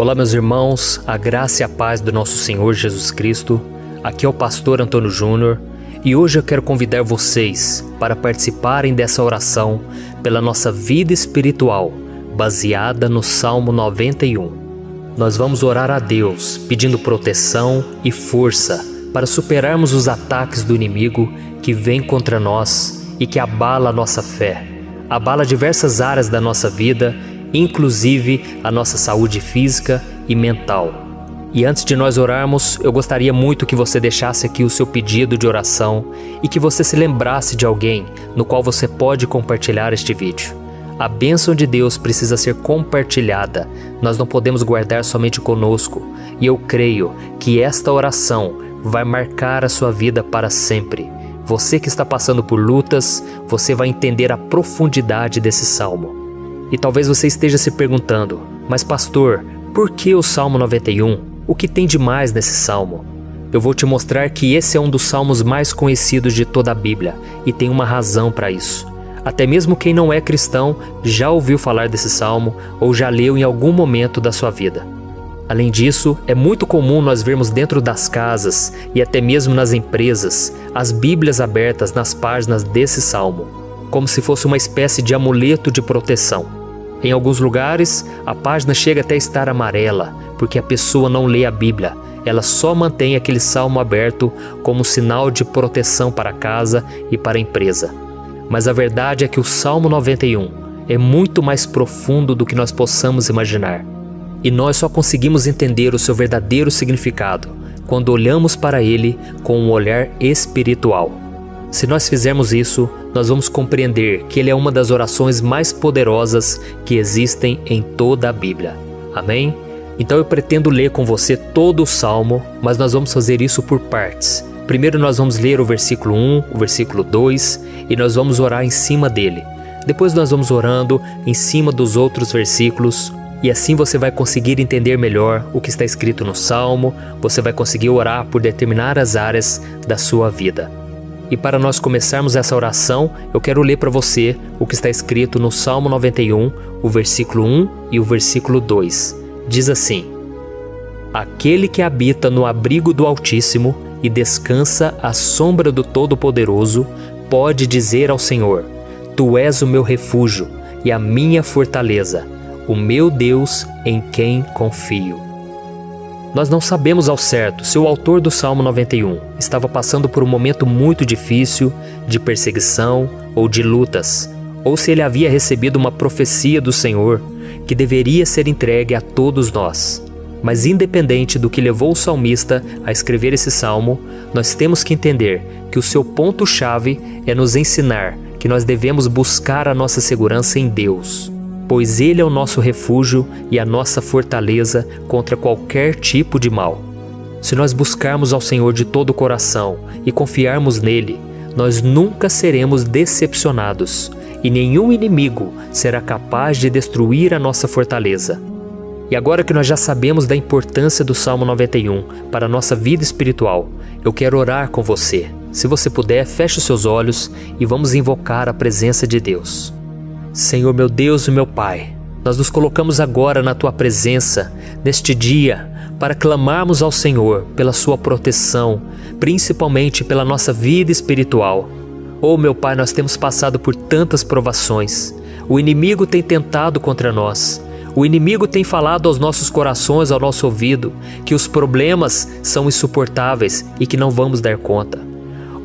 Olá, meus irmãos, a graça e a paz do nosso Senhor Jesus Cristo. Aqui é o pastor Antônio Júnior e hoje eu quero convidar vocês para participarem dessa oração pela nossa vida espiritual, baseada no Salmo 91. Nós vamos orar a Deus pedindo proteção e força para superarmos os ataques do inimigo que vem contra nós e que abala a nossa fé, abala diversas áreas da nossa vida, inclusive a nossa saúde física e mental. E antes de nós orarmos, eu gostaria muito que você deixasse aqui o seu pedido de oração e que você se lembrasse de alguém no qual você pode compartilhar este vídeo. A bênção de Deus precisa ser compartilhada, nós não podemos guardar somente conosco, e eu creio que esta oração vai marcar a sua vida para sempre. Você que está passando por lutas, você vai entender a profundidade desse salmo. E talvez você esteja se perguntando, mas pastor, por que o Salmo 91? O que tem de mais nesse salmo? Eu vou te mostrar que esse é um dos salmos mais conhecidos de toda a Bíblia e tem uma razão para isso. Até mesmo quem não é cristão já ouviu falar desse salmo ou já leu em algum momento da sua vida. Além disso, é muito comum nós vermos dentro das casas e até mesmo nas empresas as Bíblias abertas nas páginas desse salmo, como se fosse uma espécie de amuleto de proteção. Em alguns lugares, a página chega até a estar amarela, porque a pessoa não lê a Bíblia, ela só mantém aquele salmo aberto como sinal de proteção para a casa e para a empresa. Mas a verdade é que o Salmo 91 é muito mais profundo do que nós possamos imaginar. E nós só conseguimos entender o seu verdadeiro significado quando olhamos para ele com um olhar espiritual. Se nós fizermos isso, nós vamos compreender que ele é uma das orações mais poderosas que existem em toda a Bíblia. Amém? Então eu pretendo ler com você todo o Salmo, mas nós vamos fazer isso por partes. Primeiro nós vamos ler o versículo 1, o versículo 2 e nós vamos orar em cima dele. Depois nós vamos orando em cima dos outros versículos e assim você vai conseguir entender melhor o que está escrito no Salmo, você vai conseguir orar por determinadas áreas da sua vida. E para nós começarmos essa oração, eu quero ler para você o que está escrito no Salmo 91, o versículo 1 e o versículo 2. Diz assim: Aquele que habita no abrigo do Altíssimo e descansa à sombra do Todo-Poderoso, pode dizer ao Senhor: Tu és o meu refúgio e a minha fortaleza, o meu Deus em quem confio. Nós não sabemos ao certo se o autor do Salmo 91 estava passando por um momento muito difícil, de perseguição ou de lutas, ou se ele havia recebido uma profecia do Senhor que deveria ser entregue a todos nós. Mas independente do que levou o salmista a escrever esse salmo, nós temos que entender que o seu ponto-chave é nos ensinar que nós devemos buscar a nossa segurança em Deus, pois Ele é o nosso refúgio e a nossa fortaleza contra qualquer tipo de mal. Se nós buscarmos ao Senhor de todo o coração e confiarmos nele, nós nunca seremos decepcionados e nenhum inimigo será capaz de destruir a nossa fortaleza. E agora que nós já sabemos da importância do Salmo 91 para a nossa vida espiritual, eu quero orar com você. Se você puder, feche os seus olhos e vamos invocar a presença de Deus. Senhor meu Deus e meu Pai, nós nos colocamos agora na Tua presença, neste dia, para clamarmos ao Senhor pela Sua proteção, principalmente pela nossa vida espiritual. Oh meu Pai, nós temos passado por tantas provações, o inimigo tem tentado contra nós, o inimigo tem falado aos nossos corações, ao nosso ouvido, que os problemas são insuportáveis e que não vamos dar conta.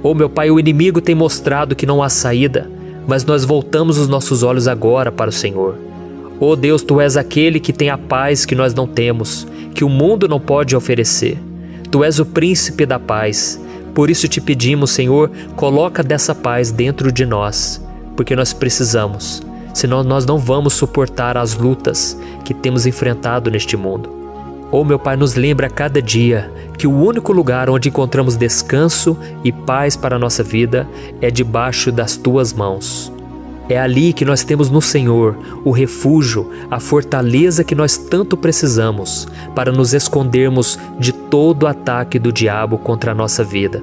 Oh meu Pai, o inimigo tem mostrado que não há saída, mas nós voltamos os nossos olhos agora para o Senhor. Oh Deus, Tu és aquele que tem a paz que nós não temos, que o mundo não pode oferecer. Tu és o príncipe da paz. Por isso te pedimos, Senhor, coloca dessa paz dentro de nós, porque nós precisamos, senão nós não vamos suportar as lutas que temos enfrentado neste mundo. Oh meu Pai, nos lembra a cada dia que o único lugar onde encontramos descanso e paz para a nossa vida é debaixo das Tuas mãos. É ali que nós temos no Senhor o refúgio, a fortaleza que nós tanto precisamos para nos escondermos de todo ataque do diabo contra a nossa vida.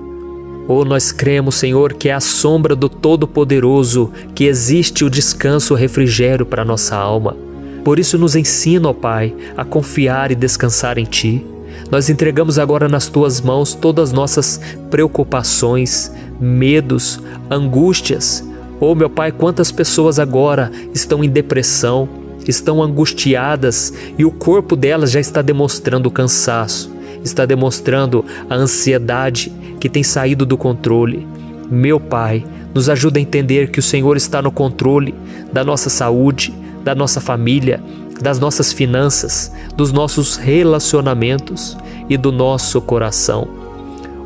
Oh, nós cremos, Senhor, que é à sombra do Todo-Poderoso que existe o descanso, o refrigério para a nossa alma. Por isso nos ensina, ó Pai, a confiar e descansar em Ti. Nós entregamos agora nas Tuas mãos todas as nossas preocupações, medos, angústias. Oh, meu Pai, quantas pessoas agora estão em depressão, estão angustiadas e o corpo delas já está demonstrando cansaço, está demonstrando a ansiedade que tem saído do controle. Meu Pai, nos ajuda a entender que o Senhor está no controle da nossa saúde, da nossa família, das nossas finanças, dos nossos relacionamentos e do nosso coração.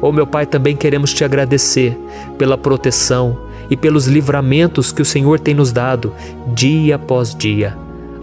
Oh, meu Pai, também queremos Te agradecer pela proteção e pelos livramentos que o Senhor tem nos dado dia após dia.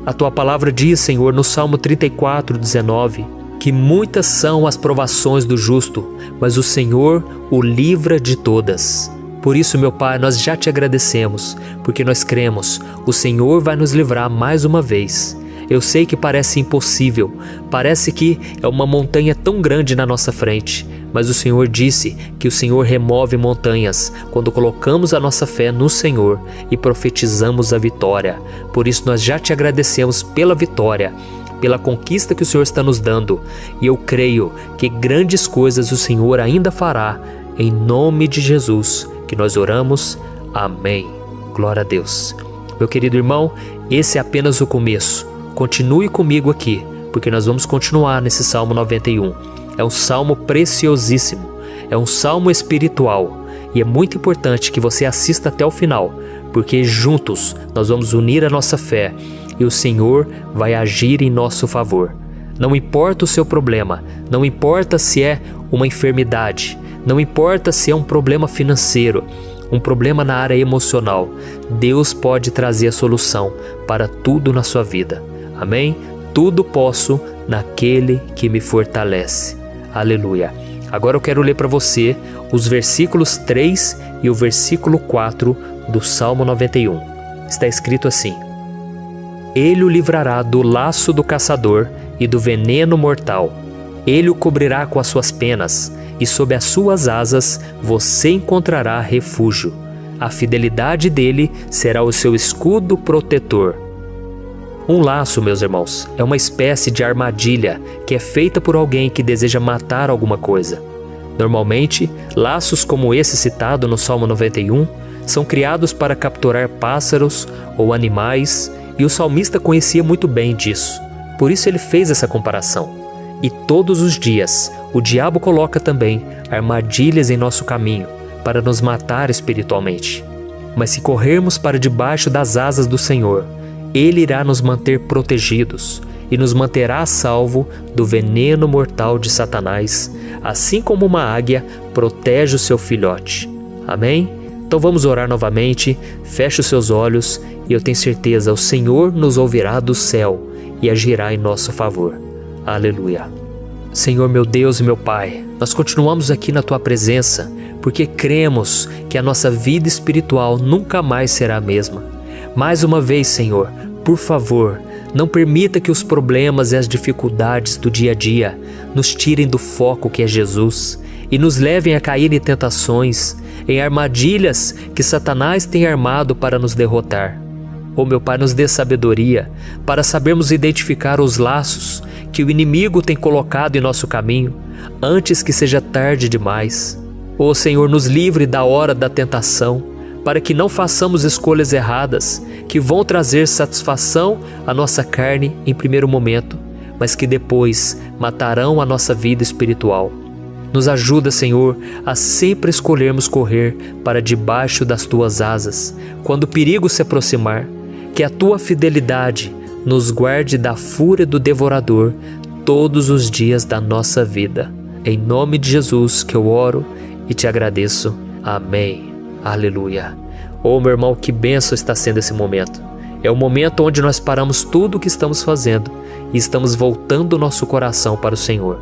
A Tua palavra diz, Senhor, no Salmo 34:19, que muitas são as provações do justo, mas o Senhor o livra de todas. Por isso, meu Pai, nós já Te agradecemos, porque nós cremos, o Senhor vai nos livrar mais uma vez. Eu sei que parece impossível, parece que é uma montanha tão grande na nossa frente, mas o Senhor disse que o Senhor remove montanhas quando colocamos a nossa fé no Senhor e profetizamos a vitória. Por isso nós já Te agradecemos pela vitória, pela conquista que o Senhor está nos dando, e eu creio que grandes coisas o Senhor ainda fará. Em nome de Jesus que nós oramos. Amém. Glória a Deus. Meu querido irmão, esse é apenas o começo. Continue comigo aqui, porque nós vamos continuar nesse Salmo 91. É um salmo preciosíssimo, é um salmo espiritual, e é muito importante que você assista até o final, porque juntos nós vamos unir a nossa fé e o Senhor vai agir em nosso favor. Não importa o seu problema, não importa se é uma enfermidade, não importa se é um problema financeiro, um problema na área emocional, Deus pode trazer a solução para tudo na sua vida. Amém? Tudo posso naquele que me fortalece. Aleluia. Agora eu quero ler para você os versículos 3 e o versículo 4 do Salmo 91. Está escrito assim: Ele o livrará do laço do caçador e do veneno mortal. Ele o cobrirá com as suas penas, e sob as suas asas você encontrará refúgio. A fidelidade dele será o seu escudo protetor. Um laço, meus irmãos, é uma espécie de armadilha que é feita por alguém que deseja matar alguma coisa. Normalmente, laços como esse citado no Salmo 91 são criados para capturar pássaros ou animais, e o salmista conhecia muito bem disso. Por isso ele fez essa comparação. E todos os dias, o diabo coloca também armadilhas em nosso caminho para nos matar espiritualmente. Mas se corrermos para debaixo das asas do Senhor, Ele irá nos manter protegidos e nos manterá a salvo do veneno mortal de Satanás, assim como uma águia protege o seu filhote. Amém? Então vamos orar novamente, feche os seus olhos e eu tenho certeza, o Senhor nos ouvirá do céu e agirá em nosso favor. Aleluia. Senhor, meu Deus e meu Pai, nós continuamos aqui na Tua presença porque cremos que a nossa vida espiritual nunca mais será a mesma. Mais uma vez, Senhor, por favor, não permita que os problemas e as dificuldades do dia a dia nos tirem do foco que é Jesus e nos levem a cair em tentações, em armadilhas que Satanás tem armado para nos derrotar. Oh, meu Pai, nos dê sabedoria para sabermos identificar os laços que o inimigo tem colocado em nosso caminho antes que seja tarde demais. Oh, Senhor, nos livre da hora da tentação, para que não façamos escolhas erradas que vão trazer satisfação à nossa carne em primeiro momento, mas que depois matarão a nossa vida espiritual. Nos ajuda, Senhor, a sempre escolhermos correr para debaixo das Tuas asas quando o perigo se aproximar. Que a Tua fidelidade nos guarde da fúria do devorador todos os dias da nossa vida. Em nome de Jesus que eu oro e Te agradeço. Amém. Aleluia. Oh, meu irmão, que bênção está sendo esse momento. É o momento onde nós paramos tudo o que estamos fazendo e estamos voltando o nosso coração para o Senhor.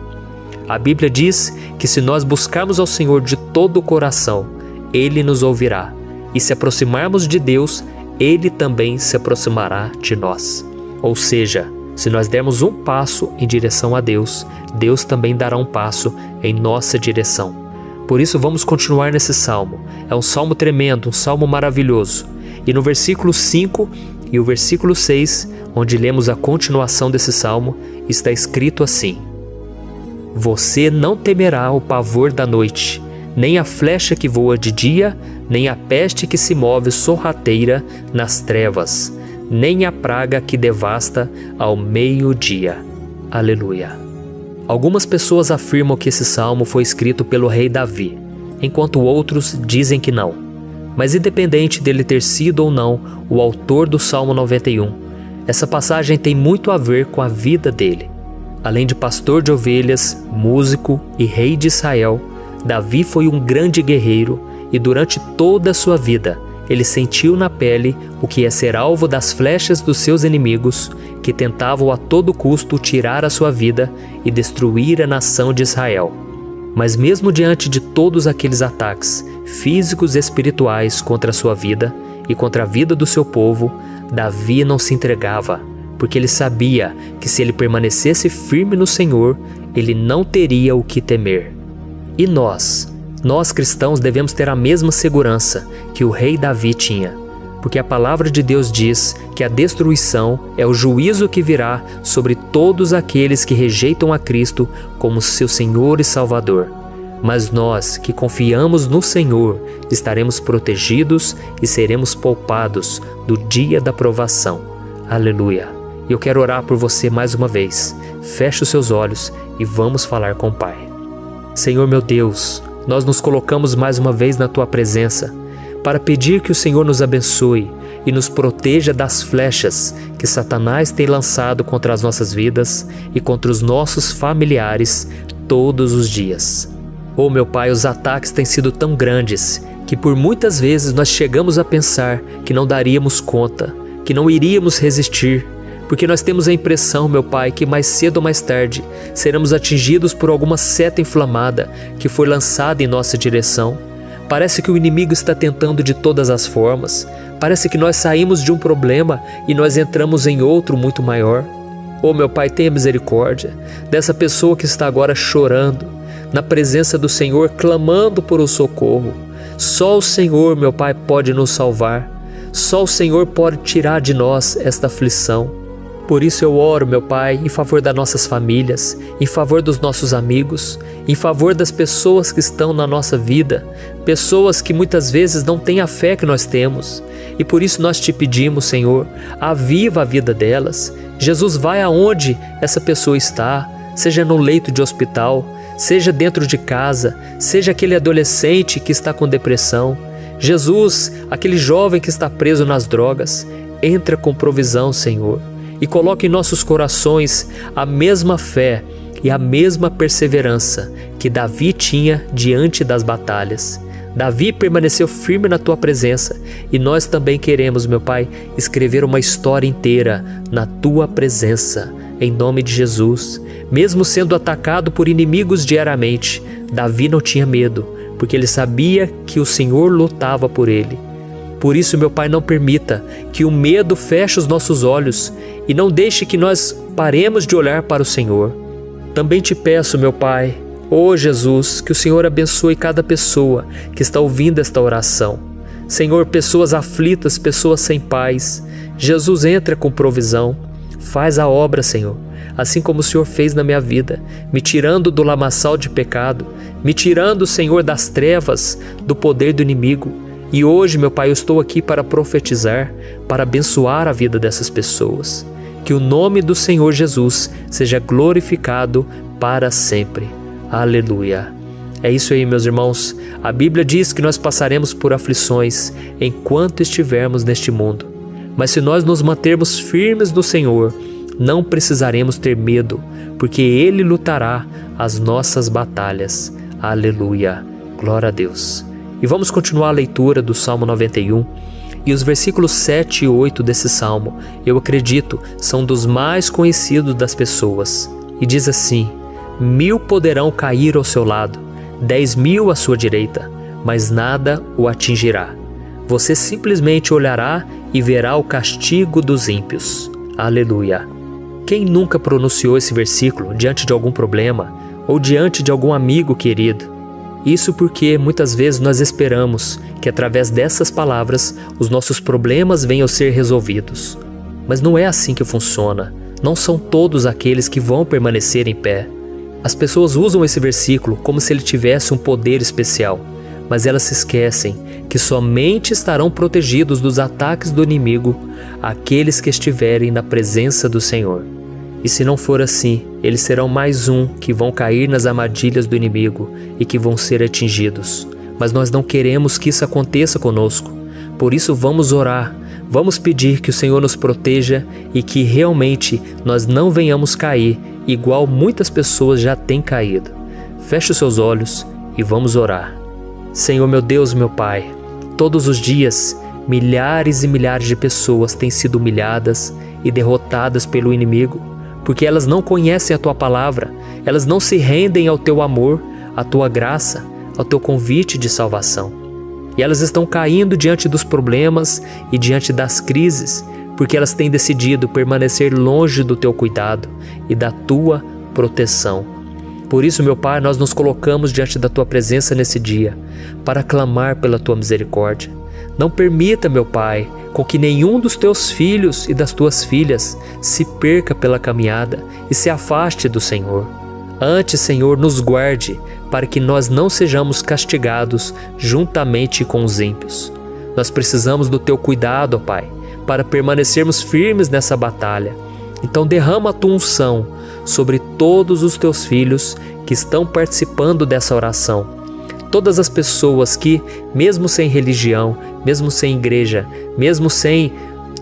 A Bíblia diz que se nós buscarmos ao Senhor de todo o coração, Ele nos ouvirá. E se aproximarmos de Deus, Ele também se aproximará de nós. Ou seja, se nós dermos um passo em direção a Deus, Deus também dará um passo em nossa direção. Por isso vamos continuar nesse salmo. É um salmo tremendo, um salmo maravilhoso. E no versículo 5 e o versículo 6, onde lemos a continuação desse salmo, está escrito assim: Você não temerá o pavor da noite, nem a flecha que voa de dia, nem a peste que se move sorrateira nas trevas, nem a praga que devasta ao meio-dia. Aleluia. Algumas pessoas afirmam que esse salmo foi escrito pelo rei Davi, enquanto outros dizem que não. Mas independente dele ter sido ou não o autor do Salmo 91, essa passagem tem muito a ver com a vida dele. Além de pastor de ovelhas, músico e rei de Israel, Davi foi um grande guerreiro e durante toda a sua vida ele sentiu na pele o que é ser alvo das flechas dos seus inimigos que tentavam a todo custo tirar a sua vida e destruir a nação de Israel. Mas mesmo diante de todos aqueles ataques físicos e espirituais contra a sua vida e contra a vida do seu povo, Davi não se entregava, porque ele sabia que se ele permanecesse firme no Senhor, ele não teria o que temer. E nós cristãos devemos ter a mesma segurança que o rei Davi tinha, porque a palavra de Deus diz que a destruição é o juízo que virá sobre todos aqueles que rejeitam a Cristo como seu Senhor e Salvador. Mas nós que confiamos no Senhor estaremos protegidos e seremos poupados do dia da provação. Aleluia! E eu quero orar por você mais uma vez. Feche os seus olhos e vamos falar com o Pai. Senhor meu Deus, nós nos colocamos mais uma vez na Tua presença para pedir que o Senhor nos abençoe e nos proteja das flechas que Satanás tem lançado contra as nossas vidas e contra os nossos familiares todos os dias. Oh meu Pai, os ataques têm sido tão grandes que por muitas vezes nós chegamos a pensar que não daríamos conta, que não iríamos resistir, porque nós temos a impressão, meu Pai, que mais cedo ou mais tarde seremos atingidos por alguma seta inflamada que foi lançada em nossa direção. Parece que o inimigo está tentando de todas as formas. Parece que nós saímos de um problema e nós entramos em outro muito maior. Oh meu Pai, tenha misericórdia dessa pessoa que está agora chorando, na presença do Senhor, clamando por um socorro. Só o Senhor, meu Pai, pode nos salvar. Só o Senhor pode tirar de nós esta aflição. Por isso eu oro, meu Pai, em favor das nossas famílias, em favor dos nossos amigos, em favor das pessoas que estão na nossa vida, pessoas que muitas vezes não têm a fé que nós temos. E por isso nós te pedimos, Senhor, aviva a vida delas. Jesus, vai aonde essa pessoa está, seja no leito de hospital, seja dentro de casa, seja aquele adolescente que está com depressão. Jesus, aquele jovem que está preso nas drogas, entra com provisão, Senhor. E coloque em nossos corações a mesma fé e a mesma perseverança que Davi tinha diante das batalhas. Davi permaneceu firme na Tua presença e nós também queremos, meu Pai, escrever uma história inteira na Tua presença, em nome de Jesus. Mesmo sendo atacado por inimigos diariamente, Davi não tinha medo, porque ele sabia que o Senhor lutava por ele. Por isso, meu Pai, não permita que o medo feche os nossos olhos e não deixe que nós paremos de olhar para o Senhor. Também te peço, meu Pai, ó Jesus, que o Senhor abençoe cada pessoa que está ouvindo esta oração. Senhor, pessoas aflitas, pessoas sem paz. Jesus, entra com provisão. Faz a obra, Senhor, assim como o Senhor fez na minha vida, me tirando do lamaçal de pecado, me tirando, Senhor, das trevas, do poder do inimigo. E hoje, meu Pai, eu estou aqui para profetizar, para abençoar a vida dessas pessoas. Que o nome do Senhor Jesus seja glorificado para sempre. Aleluia. É isso aí, meus irmãos. A Bíblia diz que nós passaremos por aflições enquanto estivermos neste mundo. Mas se nós nos mantermos firmes no Senhor, não precisaremos ter medo, porque Ele lutará as nossas batalhas. Aleluia. Glória a Deus. E vamos continuar a leitura do Salmo 91. E os versículos 7 e 8 desse Salmo, eu acredito, são dos mais conhecidos das pessoas. E diz assim: 1000 poderão cair ao seu lado, 10.000 à sua direita, mas nada o atingirá. Você simplesmente olhará e verá o castigo dos ímpios. Aleluia. Quem nunca pronunciou esse versículo diante de algum problema ou diante de algum amigo querido? Isso porque muitas vezes nós esperamos que através dessas palavras os nossos problemas venham a ser resolvidos. Mas não é assim que funciona. Não são todos aqueles que vão permanecer em pé. As pessoas usam esse versículo como se ele tivesse um poder especial, mas elas se esquecem que somente estarão protegidos dos ataques do inimigo aqueles que estiverem na presença do Senhor. E se não for assim, eles serão mais um que vão cair nas armadilhas do inimigo e que vão ser atingidos. Mas nós não queremos que isso aconteça conosco. Por isso vamos orar, vamos pedir que o Senhor nos proteja e que realmente nós não venhamos cair igual muitas pessoas já têm caído. Feche os seus olhos e vamos orar. Senhor meu Deus, meu Pai, todos os dias milhares e milhares de pessoas têm sido humilhadas e derrotadas pelo inimigo, porque elas não conhecem a Tua palavra, elas não se rendem ao Teu amor, à Tua graça, ao Teu convite de salvação. E elas estão caindo diante dos problemas e diante das crises, porque elas têm decidido permanecer longe do Teu cuidado e da Tua proteção. Por isso, meu Pai, nós nos colocamos diante da Tua presença nesse dia, para clamar pela Tua misericórdia. Não permita, meu Pai, com que nenhum dos Teus filhos e das Tuas filhas se perca pela caminhada e se afaste do Senhor. Antes, Senhor, nos guarde, para que nós não sejamos castigados juntamente com os ímpios. Nós precisamos do Teu cuidado, ó Pai, para permanecermos firmes nessa batalha. Então derrama a Tua unção sobre todos os Teus filhos que estão participando dessa oração. Todas as pessoas que, mesmo sem religião, mesmo sem igreja, mesmo sem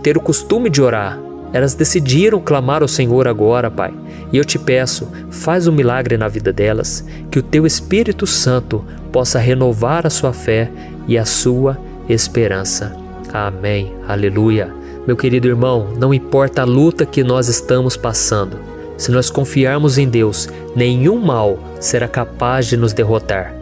ter o costume de orar, elas decidiram clamar ao Senhor agora, Pai. E eu te peço, faz um milagre na vida delas, que o Teu Espírito Santo possa renovar a sua fé e a sua esperança. Amém. Aleluia. Meu querido irmão, não importa a luta que nós estamos passando, se nós confiarmos em Deus, nenhum mal será capaz de nos derrotar.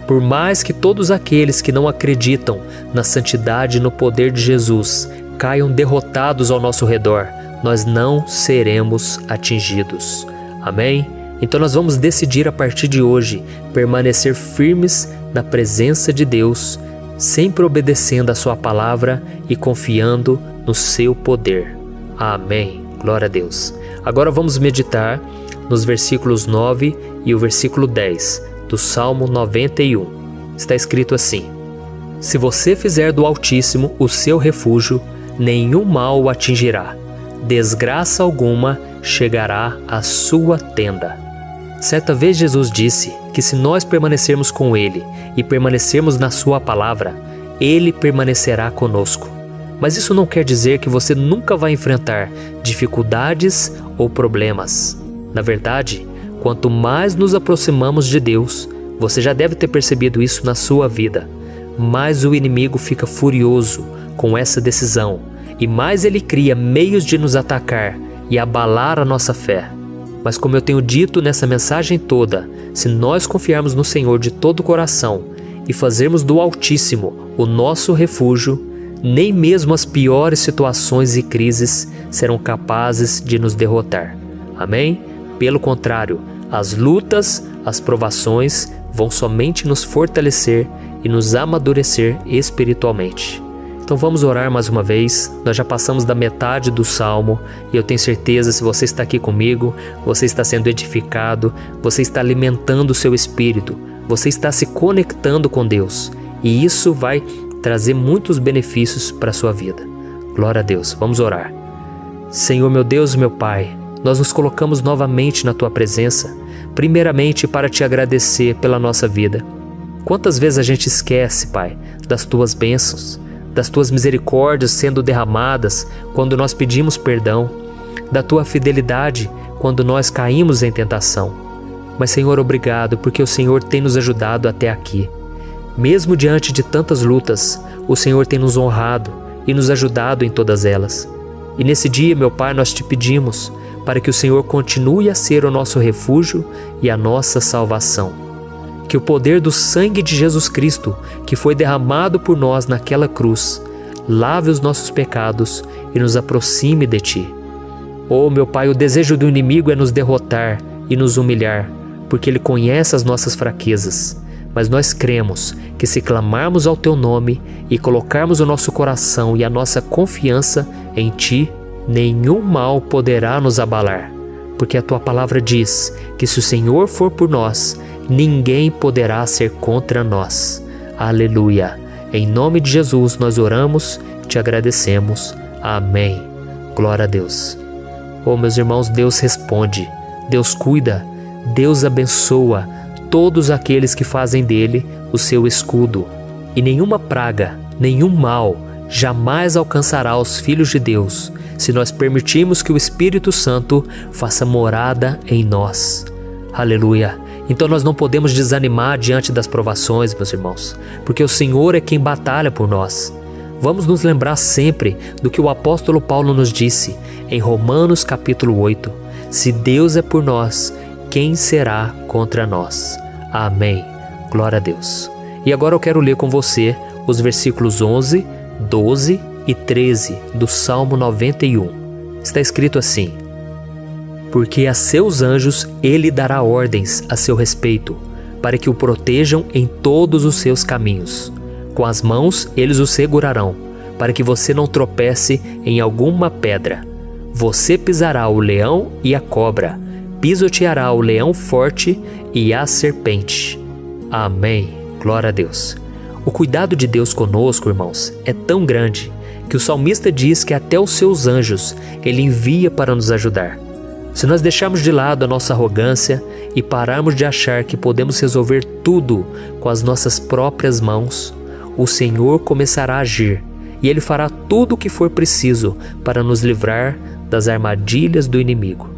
Por mais que todos aqueles que não acreditam na santidade e no poder de Jesus caiam derrotados ao nosso redor, nós não seremos atingidos. Amém? Então nós vamos decidir a partir de hoje permanecer firmes na presença de Deus, sempre obedecendo a Sua palavra e confiando no Seu poder. Amém. Glória a Deus. Agora vamos meditar nos versículos 9 e o versículo 10 do Salmo 91. Está escrito assim: Se você fizer do Altíssimo o seu refúgio, nenhum mal o atingirá, desgraça alguma chegará à sua tenda. Certa vez Jesus disse que se nós permanecermos com Ele e permanecermos na Sua palavra, Ele permanecerá conosco. Mas isso não quer dizer que você nunca vai enfrentar dificuldades ou problemas. Na verdade, quanto mais nos aproximamos de Deus, você já deve ter percebido isso na sua vida, mais o inimigo fica furioso com essa decisão e mais ele cria meios de nos atacar e abalar a nossa fé. Mas como eu tenho dito nessa mensagem toda, se nós confiarmos no Senhor de todo o coração e fazermos do Altíssimo o nosso refúgio, nem mesmo as piores situações e crises serão capazes de nos derrotar. Amém? Pelo contrário, as lutas, as provações vão somente nos fortalecer e nos amadurecer espiritualmente. Então vamos orar mais uma vez. Nós já passamos da metade do Salmo e eu tenho certeza, se você está aqui comigo, você está sendo edificado, você está alimentando o seu espírito, você está se conectando com Deus e isso vai trazer muitos benefícios para a sua vida. Glória a Deus. Vamos orar. Senhor meu Deus e meu Pai, nós nos colocamos novamente na Tua presença, primeiramente para Te agradecer pela nossa vida. Quantas vezes a gente esquece, Pai, das Tuas bênçãos, das Tuas misericórdias sendo derramadas quando nós pedimos perdão, da Tua fidelidade quando nós caímos em tentação. Mas, Senhor, obrigado, porque o Senhor tem nos ajudado até aqui. Mesmo diante de tantas lutas, o Senhor tem nos honrado e nos ajudado em todas elas. E nesse dia, meu Pai, nós Te pedimos para que o Senhor continue a ser o nosso refúgio e a nossa salvação. Que o poder do sangue de Jesus Cristo, que foi derramado por nós naquela cruz, lave os nossos pecados e nos aproxime de Ti. Oh, meu Pai, o desejo do inimigo é nos derrotar e nos humilhar, porque ele conhece as nossas fraquezas. mas nós cremos que se clamarmos ao Teu nome e colocarmos o nosso coração e a nossa confiança em Ti, nenhum mal poderá nos abalar, porque a Tua palavra diz que se o Senhor for por nós, ninguém poderá ser contra nós. Aleluia! Em nome de Jesus nós oramos, te agradecemos. Amém. Glória a Deus. Oh, meus irmãos, Deus responde, Deus cuida, Deus abençoa todos aqueles que fazem dele o seu escudo. E nenhuma praga, nenhum mal jamais alcançará os filhos de Deus, se nós permitirmos que o Espírito Santo faça morada em nós. Aleluia! Então nós não podemos desanimar diante das provações, meus irmãos, porque o Senhor é quem batalha por nós. Vamos nos lembrar sempre do que o apóstolo Paulo nos disse em Romanos capítulo 8. Se Deus é por nós, quem será contra nós? Amém. Glória a Deus. E agora eu quero ler com você os versículos 11, 12 e 13 do Salmo 91. Está escrito assim: porque a seus anjos ele dará ordens a seu respeito, para que o protejam em todos os seus caminhos. Com as mãos eles o segurarão, para que você não tropece em alguma pedra. Você pisará o leão e a cobra, pisoteará o leão forte e a serpente. Amém. Glória a Deus. O cuidado de Deus conosco, irmãos, é tão grande que o salmista diz que até os seus anjos ele envia para nos ajudar. Se nós deixarmos de lado a nossa arrogância e pararmos de achar que podemos resolver tudo com as nossas próprias mãos, o Senhor começará a agir e Ele fará tudo o que for preciso para nos livrar das armadilhas do inimigo.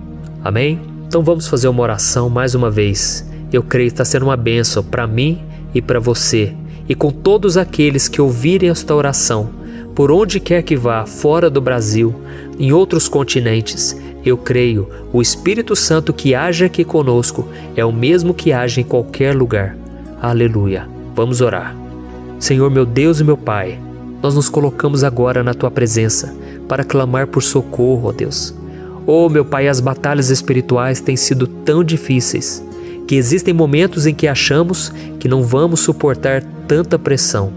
Amém? Então vamos fazer uma oração mais uma vez. Eu creio que está sendo uma bênção para mim e para você, e com todos aqueles que ouvirem esta oração, por onde quer que vá, fora do Brasil, em outros continentes. Eu creio, o Espírito Santo que age aqui conosco é o mesmo que age em qualquer lugar. Aleluia. Vamos orar. Senhor, meu Deus e meu Pai, nós nos colocamos agora na Tua presença para clamar por socorro, ó Deus. Oh, meu Pai, as batalhas espirituais têm sido tão difíceis que existem momentos em que achamos que não vamos suportar tanta pressão.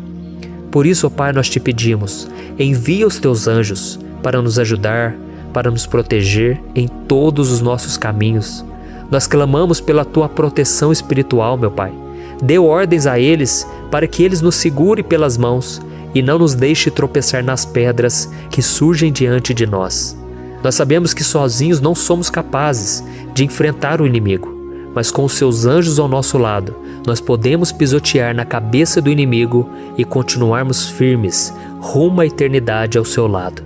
Por isso, ó Pai, nós te pedimos, envia os Teus anjos para nos ajudar, para nos proteger em todos os nossos caminhos. Nós clamamos pela Tua proteção espiritual, meu Pai. Dê ordens a eles para que eles nos segurem pelas mãos e não nos deixe tropeçar nas pedras que surgem diante de nós. Nós sabemos que sozinhos não somos capazes de enfrentar o inimigo, mas com os Seus anjos ao nosso lado, nós podemos pisotear na cabeça do inimigo e continuarmos firmes rumo à eternidade ao Seu lado.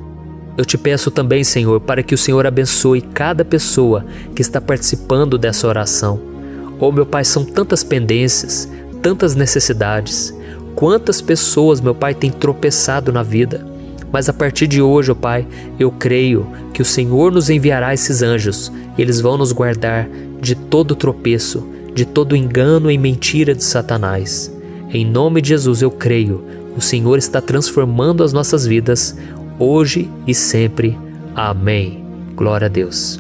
Eu te peço também, Senhor, para que o Senhor abençoe cada pessoa que está participando dessa oração. Oh, meu Pai, são tantas pendências, tantas necessidades. Quantas pessoas, meu Pai, têm tropeçado na vida. Mas a partir de hoje, ó Pai, eu creio que o Senhor nos enviará esses anjos. Eles vão nos guardar de todo tropeço, de todo engano e mentira de Satanás. Em nome de Jesus eu creio, o Senhor está transformando as nossas vidas, hoje e sempre. Amém. Glória a Deus.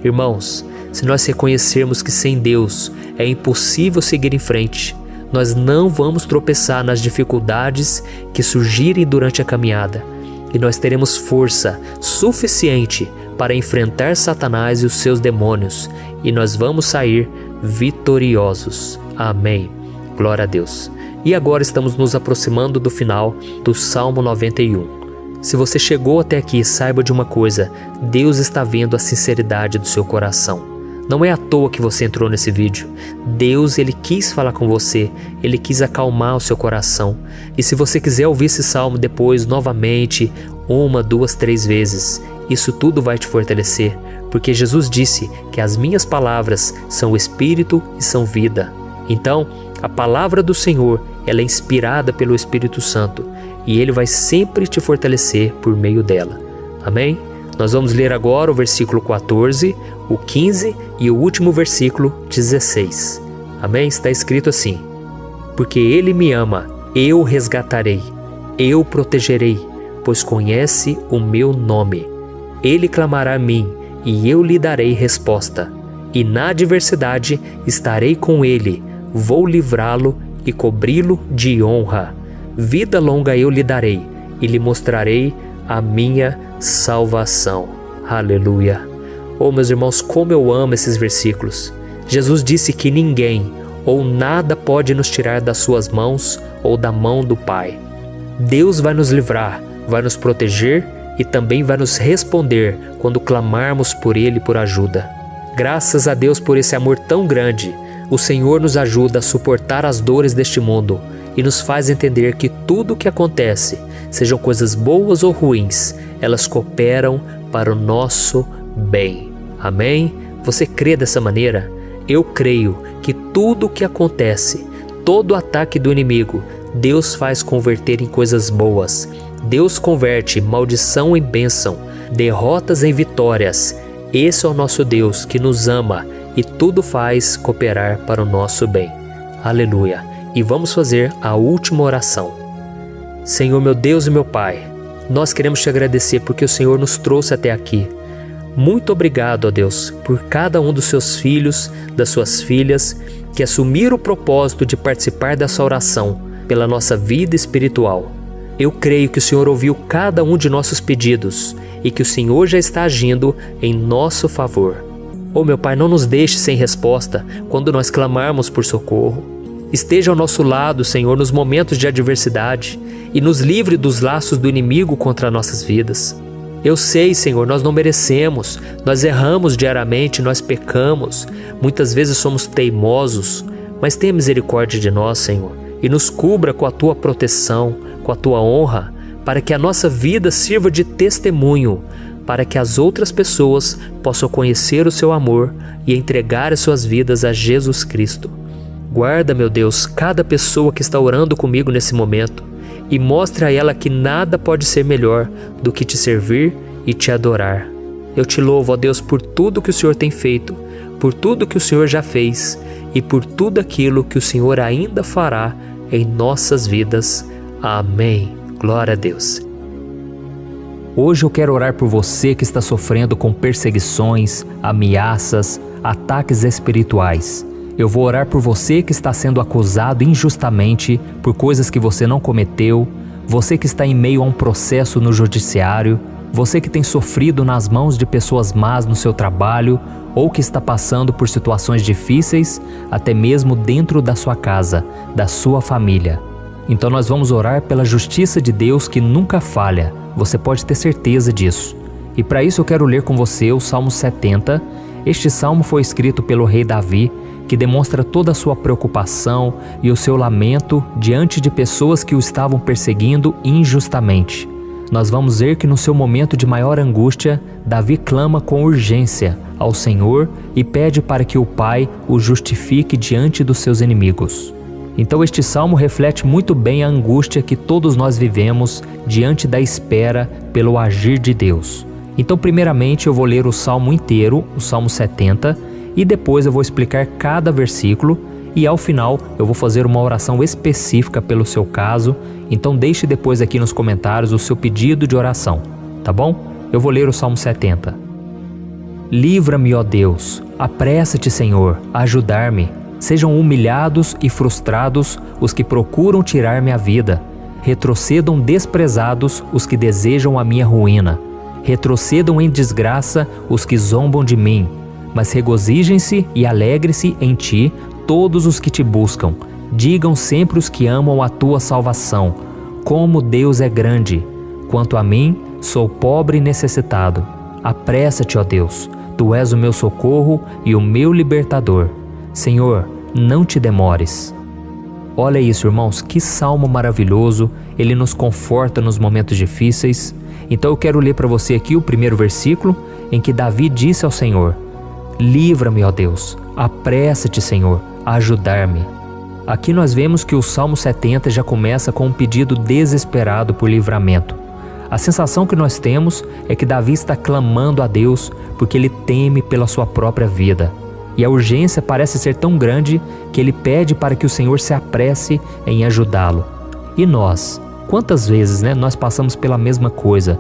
Irmãos, se nós reconhecermos que sem Deus é impossível seguir em frente, nós não vamos tropeçar nas dificuldades que surgirem durante a caminhada, e nós teremos força suficiente para enfrentar Satanás e os seus demônios, e nós vamos sair vitoriosos. Amém. Glória a Deus. E agora estamos nos aproximando do final do Salmo 91. Se você chegou até aqui, saiba de uma coisa: Deus está vendo a sinceridade do seu coração. Não é à toa que você entrou nesse vídeo. Deus, Ele quis falar com você, Ele quis acalmar o seu coração. E se você quiser ouvir esse salmo depois, novamente, 1, 2, 3 vezes, isso tudo vai te fortalecer, porque Jesus disse que as minhas palavras são espírito e são vida. Então, a palavra do Senhor, ela é inspirada pelo Espírito Santo, e Ele vai sempre te fortalecer por meio dela. Amém? Nós vamos ler agora o versículo 14, o 15 e o último versículo 16. Amém? Está escrito assim: porque Ele me ama, eu o resgatarei, eu o protegerei, pois conhece o meu nome. Ele clamará a mim, e eu lhe darei resposta. E na adversidade estarei com ele, vou livrá-lo e cobri-lo de honra. Vida longa eu lhe darei e lhe mostrarei a minha salvação. Aleluia! Oh, meus irmãos, como eu amo esses versículos. Jesus disse que ninguém ou nada pode nos tirar das suas mãos ou da mão do Pai. Deus vai nos livrar, vai nos proteger e também vai nos responder quando clamarmos por Ele por ajuda. Graças a Deus por esse amor tão grande, o Senhor nos ajuda a suportar as dores deste mundo e nos faz entender que tudo o que acontece, sejam coisas boas ou ruins, elas cooperam para o nosso bem. Amém? Você crê dessa maneira? Eu creio que tudo o que acontece, todo ataque do inimigo, Deus faz converter em coisas boas. Deus converte maldição em bênção, derrotas em vitórias. Esse é o nosso Deus que nos ama e tudo faz cooperar para o nosso bem. Aleluia! E vamos fazer a última oração. Senhor, meu Deus e meu Pai, nós queremos te agradecer porque o Senhor nos trouxe até aqui. Muito obrigado, ó Deus, por cada um dos seus filhos, das suas filhas, que assumiram o propósito de participar dessa oração pela nossa vida espiritual. Eu creio que o Senhor ouviu cada um de nossos pedidos e que o Senhor já está agindo em nosso favor. Oh, meu Pai, não nos deixe sem resposta quando nós clamarmos por socorro. Esteja ao nosso lado, Senhor, nos momentos de adversidade e nos livre dos laços do inimigo contra nossas vidas. Eu sei, Senhor, nós não merecemos, nós erramos diariamente, nós pecamos, muitas vezes somos teimosos, mas tenha misericórdia de nós, Senhor, e nos cubra com a Tua proteção, com a Tua honra, para que a nossa vida sirva de testemunho, para que as outras pessoas possam conhecer o Seu amor e entregar as suas vidas a Jesus Cristo. Guarda, meu Deus, cada pessoa que está orando comigo nesse momento e mostre a ela que nada pode ser melhor do que te servir e te adorar. Eu te louvo, ó Deus, por tudo que o Senhor tem feito, por tudo que o Senhor já fez e por tudo aquilo que o Senhor ainda fará em nossas vidas. Amém. Glória a Deus. Hoje eu quero orar por você que está sofrendo com perseguições, ameaças, ataques espirituais. Eu vou orar por você que está sendo acusado injustamente por coisas que você não cometeu, você que está em meio a um processo no judiciário, você que tem sofrido nas mãos de pessoas más no seu trabalho ou que está passando por situações difíceis, até mesmo dentro da sua casa, da sua família. Então nós vamos orar pela justiça de Deus que nunca falha, você pode ter certeza disso. E para isso eu quero ler com você o Salmo 70. Este salmo foi escrito pelo rei Davi, que demonstra toda a sua preocupação e o seu lamento diante de pessoas que o estavam perseguindo injustamente. Nós vamos ver que no seu momento de maior angústia, Davi clama com urgência ao Senhor e pede para que o Pai o justifique diante dos seus inimigos. Então este salmo reflete muito bem a angústia que todos nós vivemos diante da espera pelo agir de Deus. Então primeiramente eu vou ler o salmo inteiro, o Salmo 70, e depois eu vou explicar cada versículo e ao final eu vou fazer uma oração específica pelo seu caso, então deixe depois aqui nos comentários o seu pedido de oração, tá bom? Eu vou ler o Salmo 70. Livra-me, ó Deus, apressa-te, Senhor, a ajudar-me. Sejam humilhados e frustrados os que procuram tirar-me a vida. Retrocedam desprezados os que desejam a minha ruína. Retrocedam em desgraça os que zombam de mim. Mas regozijem-se e alegre-se em ti todos os que te buscam. Digam sempre os que amam a tua salvação, como Deus é grande. Quanto a mim, sou pobre e necessitado. Apressa-te, ó Deus, tu és o meu socorro e o meu libertador. Senhor, não te demores. Olha isso, irmãos, que salmo maravilhoso, ele nos conforta nos momentos difíceis. Então eu quero ler para você aqui o primeiro versículo, em que Davi disse ao Senhor: livra-me, ó Deus, apressa-te, Senhor, a ajudar-me. Aqui nós vemos que o Salmo 70 já começa com um pedido desesperado por livramento. A sensação que nós temos é que Davi está clamando a Deus porque ele teme pela sua própria vida. E a urgência parece ser tão grande que ele pede para que o Senhor se apresse em ajudá-lo. E nós? Quantas vezes nós passamos pela mesma coisa?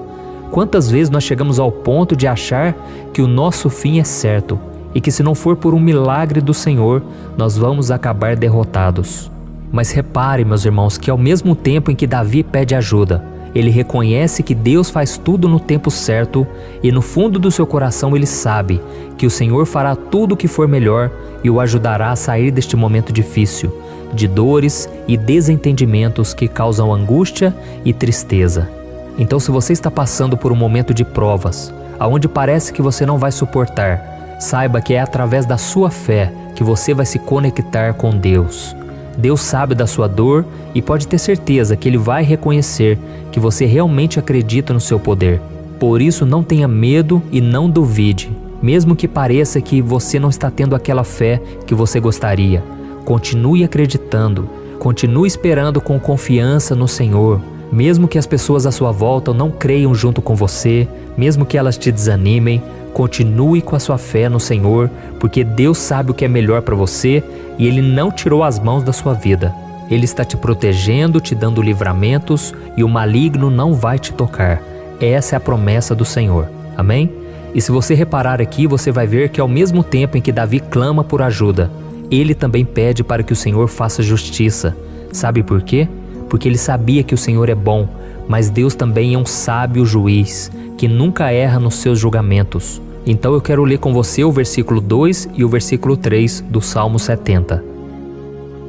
Quantas vezes nós chegamos ao ponto de achar que o nosso fim é certo e que se não for por um milagre do Senhor, nós vamos acabar derrotados? Mas repare, meus irmãos, que ao mesmo tempo em que Davi pede ajuda, ele reconhece que Deus faz tudo no tempo certo e no fundo do seu coração ele sabe que o Senhor fará tudo o que for melhor e o ajudará a sair deste momento difícil, de dores e desentendimentos que causam angústia e tristeza. Então, se você está passando por um momento de provas, aonde parece que você não vai suportar, saiba que é através da sua fé que você vai se conectar com Deus. Deus sabe da sua dor e pode ter certeza que Ele vai reconhecer que você realmente acredita no seu poder. Por isso, não tenha medo e não duvide, mesmo que pareça que você não está tendo aquela fé que você gostaria. Continue acreditando, continue esperando com confiança no Senhor. Mesmo que as pessoas à sua volta não creiam junto com você, mesmo que elas te desanimem, continue com a sua fé no Senhor, porque Deus sabe o que é melhor para você e Ele não tirou as mãos da sua vida. Ele está te protegendo, te dando livramentos e o maligno não vai te tocar. Essa é a promessa do Senhor. Amém? E se você reparar aqui, você vai ver que ao mesmo tempo em que Davi clama por ajuda, ele também pede para que o Senhor faça justiça. Sabe por quê? Porque ele sabia que o Senhor é bom, mas Deus também é um sábio juiz, que nunca erra nos seus julgamentos. Então eu quero ler com você o versículo 2 e o versículo 3 do Salmo 70.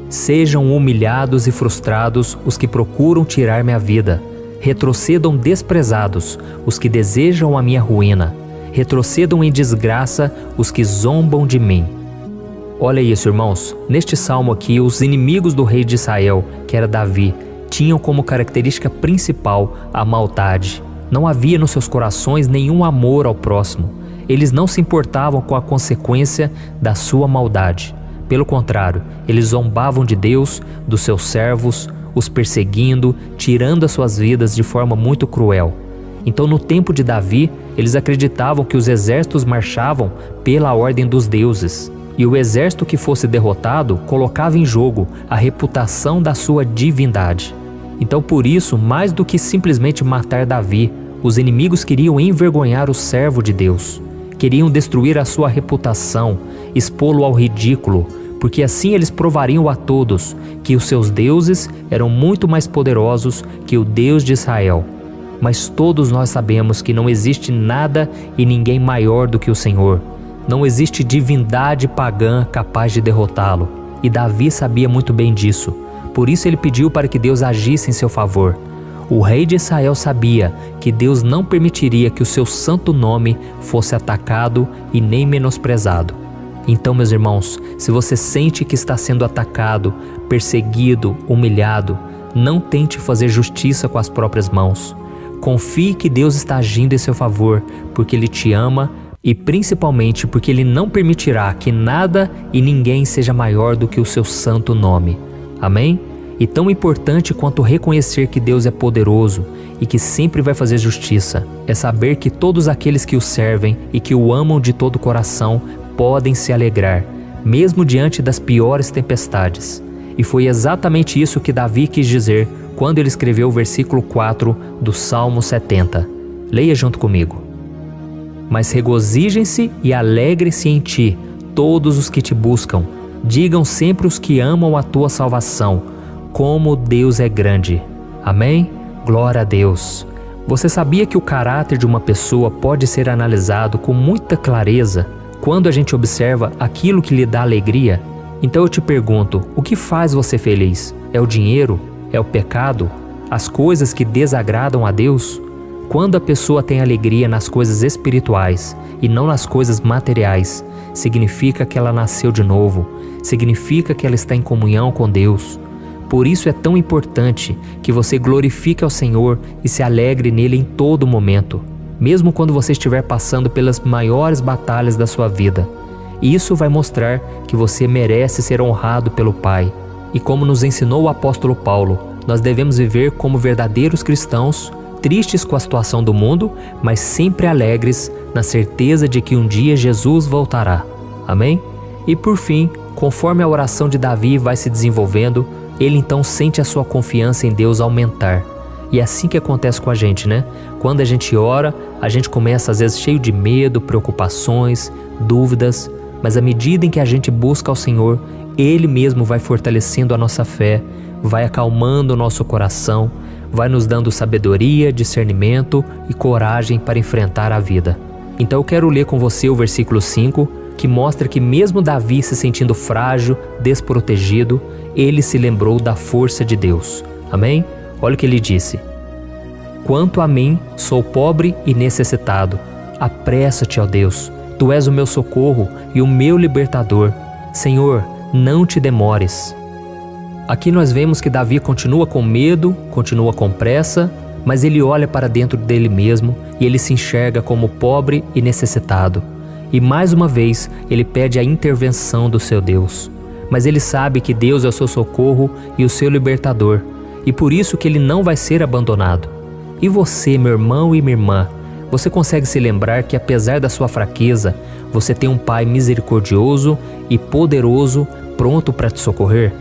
Sejam humilhados e frustrados os que procuram tirar minha vida. Retrocedam desprezados os que desejam a minha ruína. Retrocedam em desgraça os que zombam de mim. Olha isso, irmãos. Neste salmo aqui, os inimigos do rei de Israel, que era Davi, tinham como característica principal a maldade. Não havia nos seus corações nenhum amor ao próximo. Eles não se importavam com a consequência da sua maldade. Pelo contrário, eles zombavam de Deus, dos seus servos, os perseguindo, tirando as suas vidas de forma muito cruel. Então, no tempo de Davi, eles acreditavam que os exércitos marchavam pela ordem dos deuses. E o exército que fosse derrotado colocava em jogo a reputação da sua divindade. Então, por isso, mais do que simplesmente matar Davi, os inimigos queriam envergonhar o servo de Deus. Queriam destruir a sua reputação, expô-lo ao ridículo, porque assim eles provariam a todos que os seus deuses eram muito mais poderosos que o Deus de Israel. Mas todos nós sabemos que não existe nada e ninguém maior do que o Senhor. Não existe divindade pagã capaz de derrotá-lo. E Davi sabia muito bem disso. Por isso ele pediu para que Deus agisse em seu favor. O rei de Israel sabia que Deus não permitiria que o seu santo nome fosse atacado e nem menosprezado. Então, meus irmãos, se você sente que está sendo atacado, perseguido, humilhado, não tente fazer justiça com as próprias mãos. Confie que Deus está agindo em seu favor, porque Ele te ama e principalmente porque Ele não permitirá que nada e ninguém seja maior do que o seu santo nome. Amém? E tão importante quanto reconhecer que Deus é poderoso e que sempre vai fazer justiça, é saber que todos aqueles que o servem e que o amam de todo o coração podem se alegrar, mesmo diante das piores tempestades. E foi exatamente isso que Davi quis dizer quando ele escreveu o versículo 4 do Salmo 70. Leia junto comigo. Mas regozijem-se e alegrem-se em ti, todos os que te buscam. Digam sempre os que amam a tua salvação, como Deus é grande. Amém? Glória a Deus. Você sabia que o caráter de uma pessoa pode ser analisado com muita clareza quando a gente observa aquilo que lhe dá alegria? Então eu te pergunto, o que faz você feliz? É o dinheiro? É o pecado? As coisas que desagradam a Deus? Quando a pessoa tem alegria nas coisas espirituais e não nas coisas materiais, significa que ela nasceu de novo, significa que ela está em comunhão com Deus. Por isso é tão importante que você glorifique ao Senhor e se alegre nele em todo momento, mesmo quando você estiver passando pelas maiores batalhas da sua vida. Isso vai mostrar que você merece ser honrado pelo Pai. E como nos ensinou o apóstolo Paulo, nós devemos viver como verdadeiros cristãos, tristes com a situação do mundo, mas sempre alegres na certeza de que um dia Jesus voltará. Amém? E por fim, conforme a oração de Davi vai se desenvolvendo, ele então sente a sua confiança em Deus aumentar. E é assim que acontece com a gente, né? Quando a gente ora, a gente começa às vezes cheio de medo, preocupações, dúvidas, mas à medida em que a gente busca ao Senhor, Ele mesmo vai fortalecendo a nossa fé, vai acalmando o nosso coração, vai nos dando sabedoria, discernimento e coragem para enfrentar a vida. Então eu quero ler com você o versículo 5, que mostra que mesmo Davi se sentindo frágil, desprotegido, ele se lembrou da força de Deus. Amém? Olha o que ele disse: quanto a mim, sou pobre e necessitado. Apressa-te, ó Deus, tu és o meu socorro e o meu libertador. Senhor, não te demores. Aqui nós vemos que Davi continua com medo, continua com pressa, mas ele olha para dentro dele mesmo e ele se enxerga como pobre e necessitado. E mais uma vez ele pede a intervenção do seu Deus. Mas ele sabe que Deus é o seu socorro e o seu libertador, e por isso que ele não vai ser abandonado. E você, meu irmão e minha irmã, você consegue se lembrar que apesar da sua fraqueza, você tem um Pai misericordioso e poderoso pronto para te socorrer?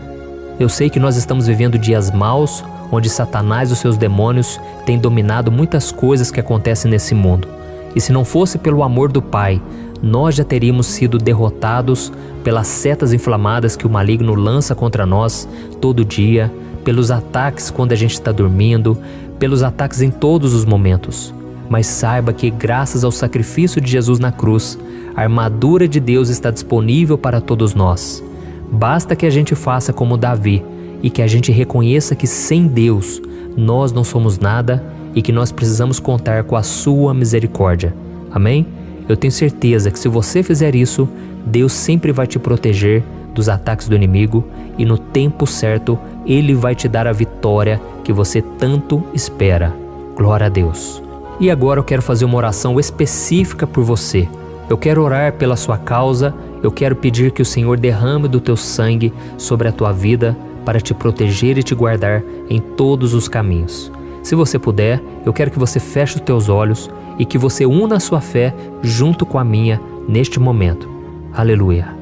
Eu sei que nós estamos vivendo dias maus, onde Satanás e os seus demônios têm dominado muitas coisas que acontecem nesse mundo. E se não fosse pelo amor do Pai, nós já teríamos sido derrotados pelas setas inflamadas que o maligno lança contra nós todo dia, pelos ataques quando a gente está dormindo, pelos ataques em todos os momentos. Mas saiba que graças ao sacrifício de Jesus na cruz, a armadura de Deus está disponível para todos nós. Basta que a gente faça como Davi e que a gente reconheça que sem Deus nós não somos nada e que nós precisamos contar com a sua misericórdia. Amém? Eu tenho certeza que se você fizer isso, Deus sempre vai te proteger dos ataques do inimigo e no tempo certo Ele vai te dar a vitória que você tanto espera. Glória a Deus. E agora eu quero fazer uma oração específica por você. Eu quero orar pela sua causa, eu quero pedir que o Senhor derrame do teu sangue sobre a tua vida para te proteger e te guardar em todos os caminhos. Se você puder, eu quero que você feche os teus olhos e que você una a sua fé junto com a minha neste momento. Aleluia.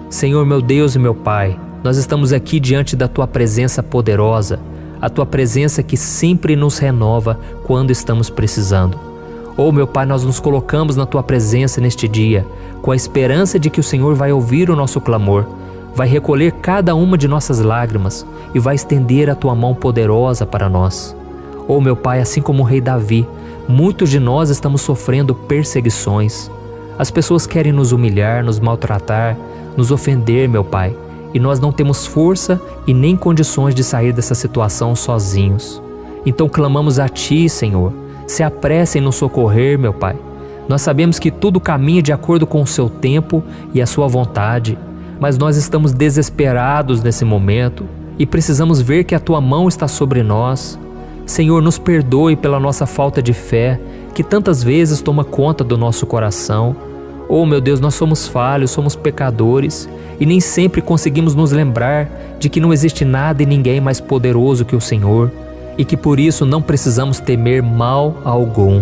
Senhor, meu Deus e meu Pai, nós estamos aqui diante da Tua presença poderosa, a Tua presença que sempre nos renova quando estamos precisando. Oh, meu Pai, nós nos colocamos na Tua presença neste dia, com a esperança de que o Senhor vai ouvir o nosso clamor, vai recolher cada uma de nossas lágrimas e vai estender a Tua mão poderosa para nós. Oh, meu Pai, assim como o rei Davi, muitos de nós estamos sofrendo perseguições. As pessoas querem nos humilhar, nos maltratar, nos ofender, meu Pai, e nós não temos força e nem condições de sair dessa situação sozinhos. Então clamamos a Ti, Senhor, se apresse em nos socorrer, meu Pai. Nós sabemos que tudo caminha de acordo com o Seu tempo e a Sua vontade, mas nós estamos desesperados nesse momento e precisamos ver que a Tua mão está sobre nós. Senhor, nos perdoe pela nossa falta de fé, que tantas vezes toma conta do nosso coração. Oh, meu Deus, nós somos falhos, somos pecadores e nem sempre conseguimos nos lembrar de que não existe nada e ninguém mais poderoso que o Senhor e que por isso não precisamos temer mal algum.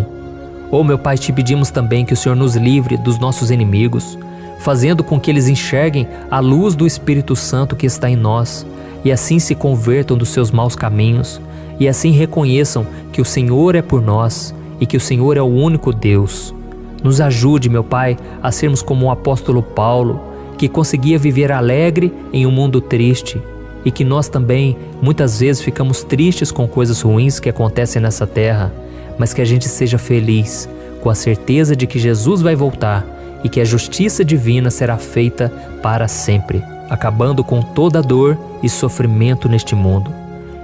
Oh, meu Pai, te pedimos também que o Senhor nos livre dos nossos inimigos, fazendo com que eles enxerguem a luz do Espírito Santo que está em nós e assim se convertam dos seus maus caminhos e assim reconheçam que o Senhor é por nós e que o Senhor é o único Deus. Nos ajude, meu Pai, a sermos como o apóstolo Paulo, que conseguia viver alegre em um mundo triste, e que nós também, muitas vezes, ficamos tristes com coisas ruins que acontecem nessa terra, mas que a gente seja feliz, com a certeza de que Jesus vai voltar e que a justiça divina será feita para sempre, acabando com toda dor e sofrimento neste mundo.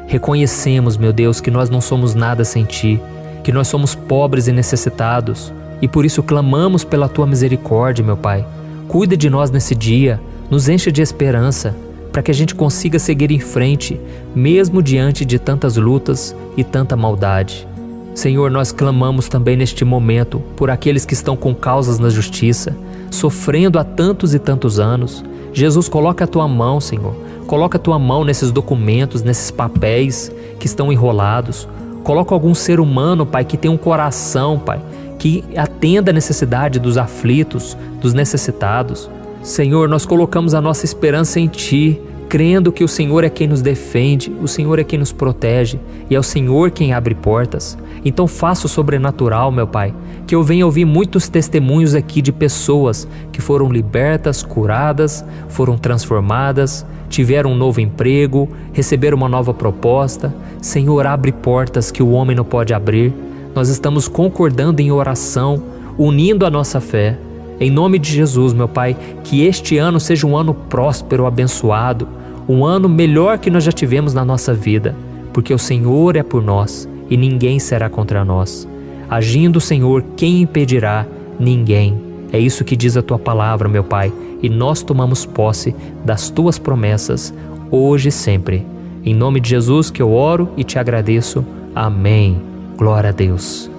Reconhecemos, meu Deus, que nós não somos nada sem Ti, que nós somos pobres e necessitados, e por isso clamamos pela Tua misericórdia, meu Pai. Cuida de nós nesse dia, nos encha de esperança, para que a gente consiga seguir em frente, mesmo diante de tantas lutas e tanta maldade. Senhor, nós clamamos também neste momento por aqueles que estão com causas na justiça, sofrendo há tantos e tantos anos. Jesus, coloca a Tua mão, Senhor. Coloca a Tua mão nesses documentos, nesses papéis que estão enrolados. Coloca algum ser humano, Pai, que tem um coração, Pai, que atenda a necessidade dos aflitos, dos necessitados. Senhor, nós colocamos a nossa esperança em Ti, crendo que o Senhor é quem nos defende, o Senhor é quem nos protege e é o Senhor quem abre portas. Então faça o sobrenatural, meu Pai, que eu venha ouvir muitos testemunhos aqui de pessoas que foram libertas, curadas, foram transformadas, tiveram um novo emprego, receberam uma nova proposta. Senhor, abre portas que o homem não pode abrir. Nós estamos concordando em oração, unindo a nossa fé. Em nome de Jesus, meu Pai, que este ano seja um ano próspero, abençoado, um ano melhor que nós já tivemos na nossa vida, porque o Senhor é por nós e ninguém será contra nós. Agindo o Senhor, quem impedirá? Ninguém. É isso que diz a Tua palavra, meu Pai, e nós tomamos posse das Tuas promessas, hoje e sempre. Em nome de Jesus que eu oro e te agradeço. Amém. Glória a Deus.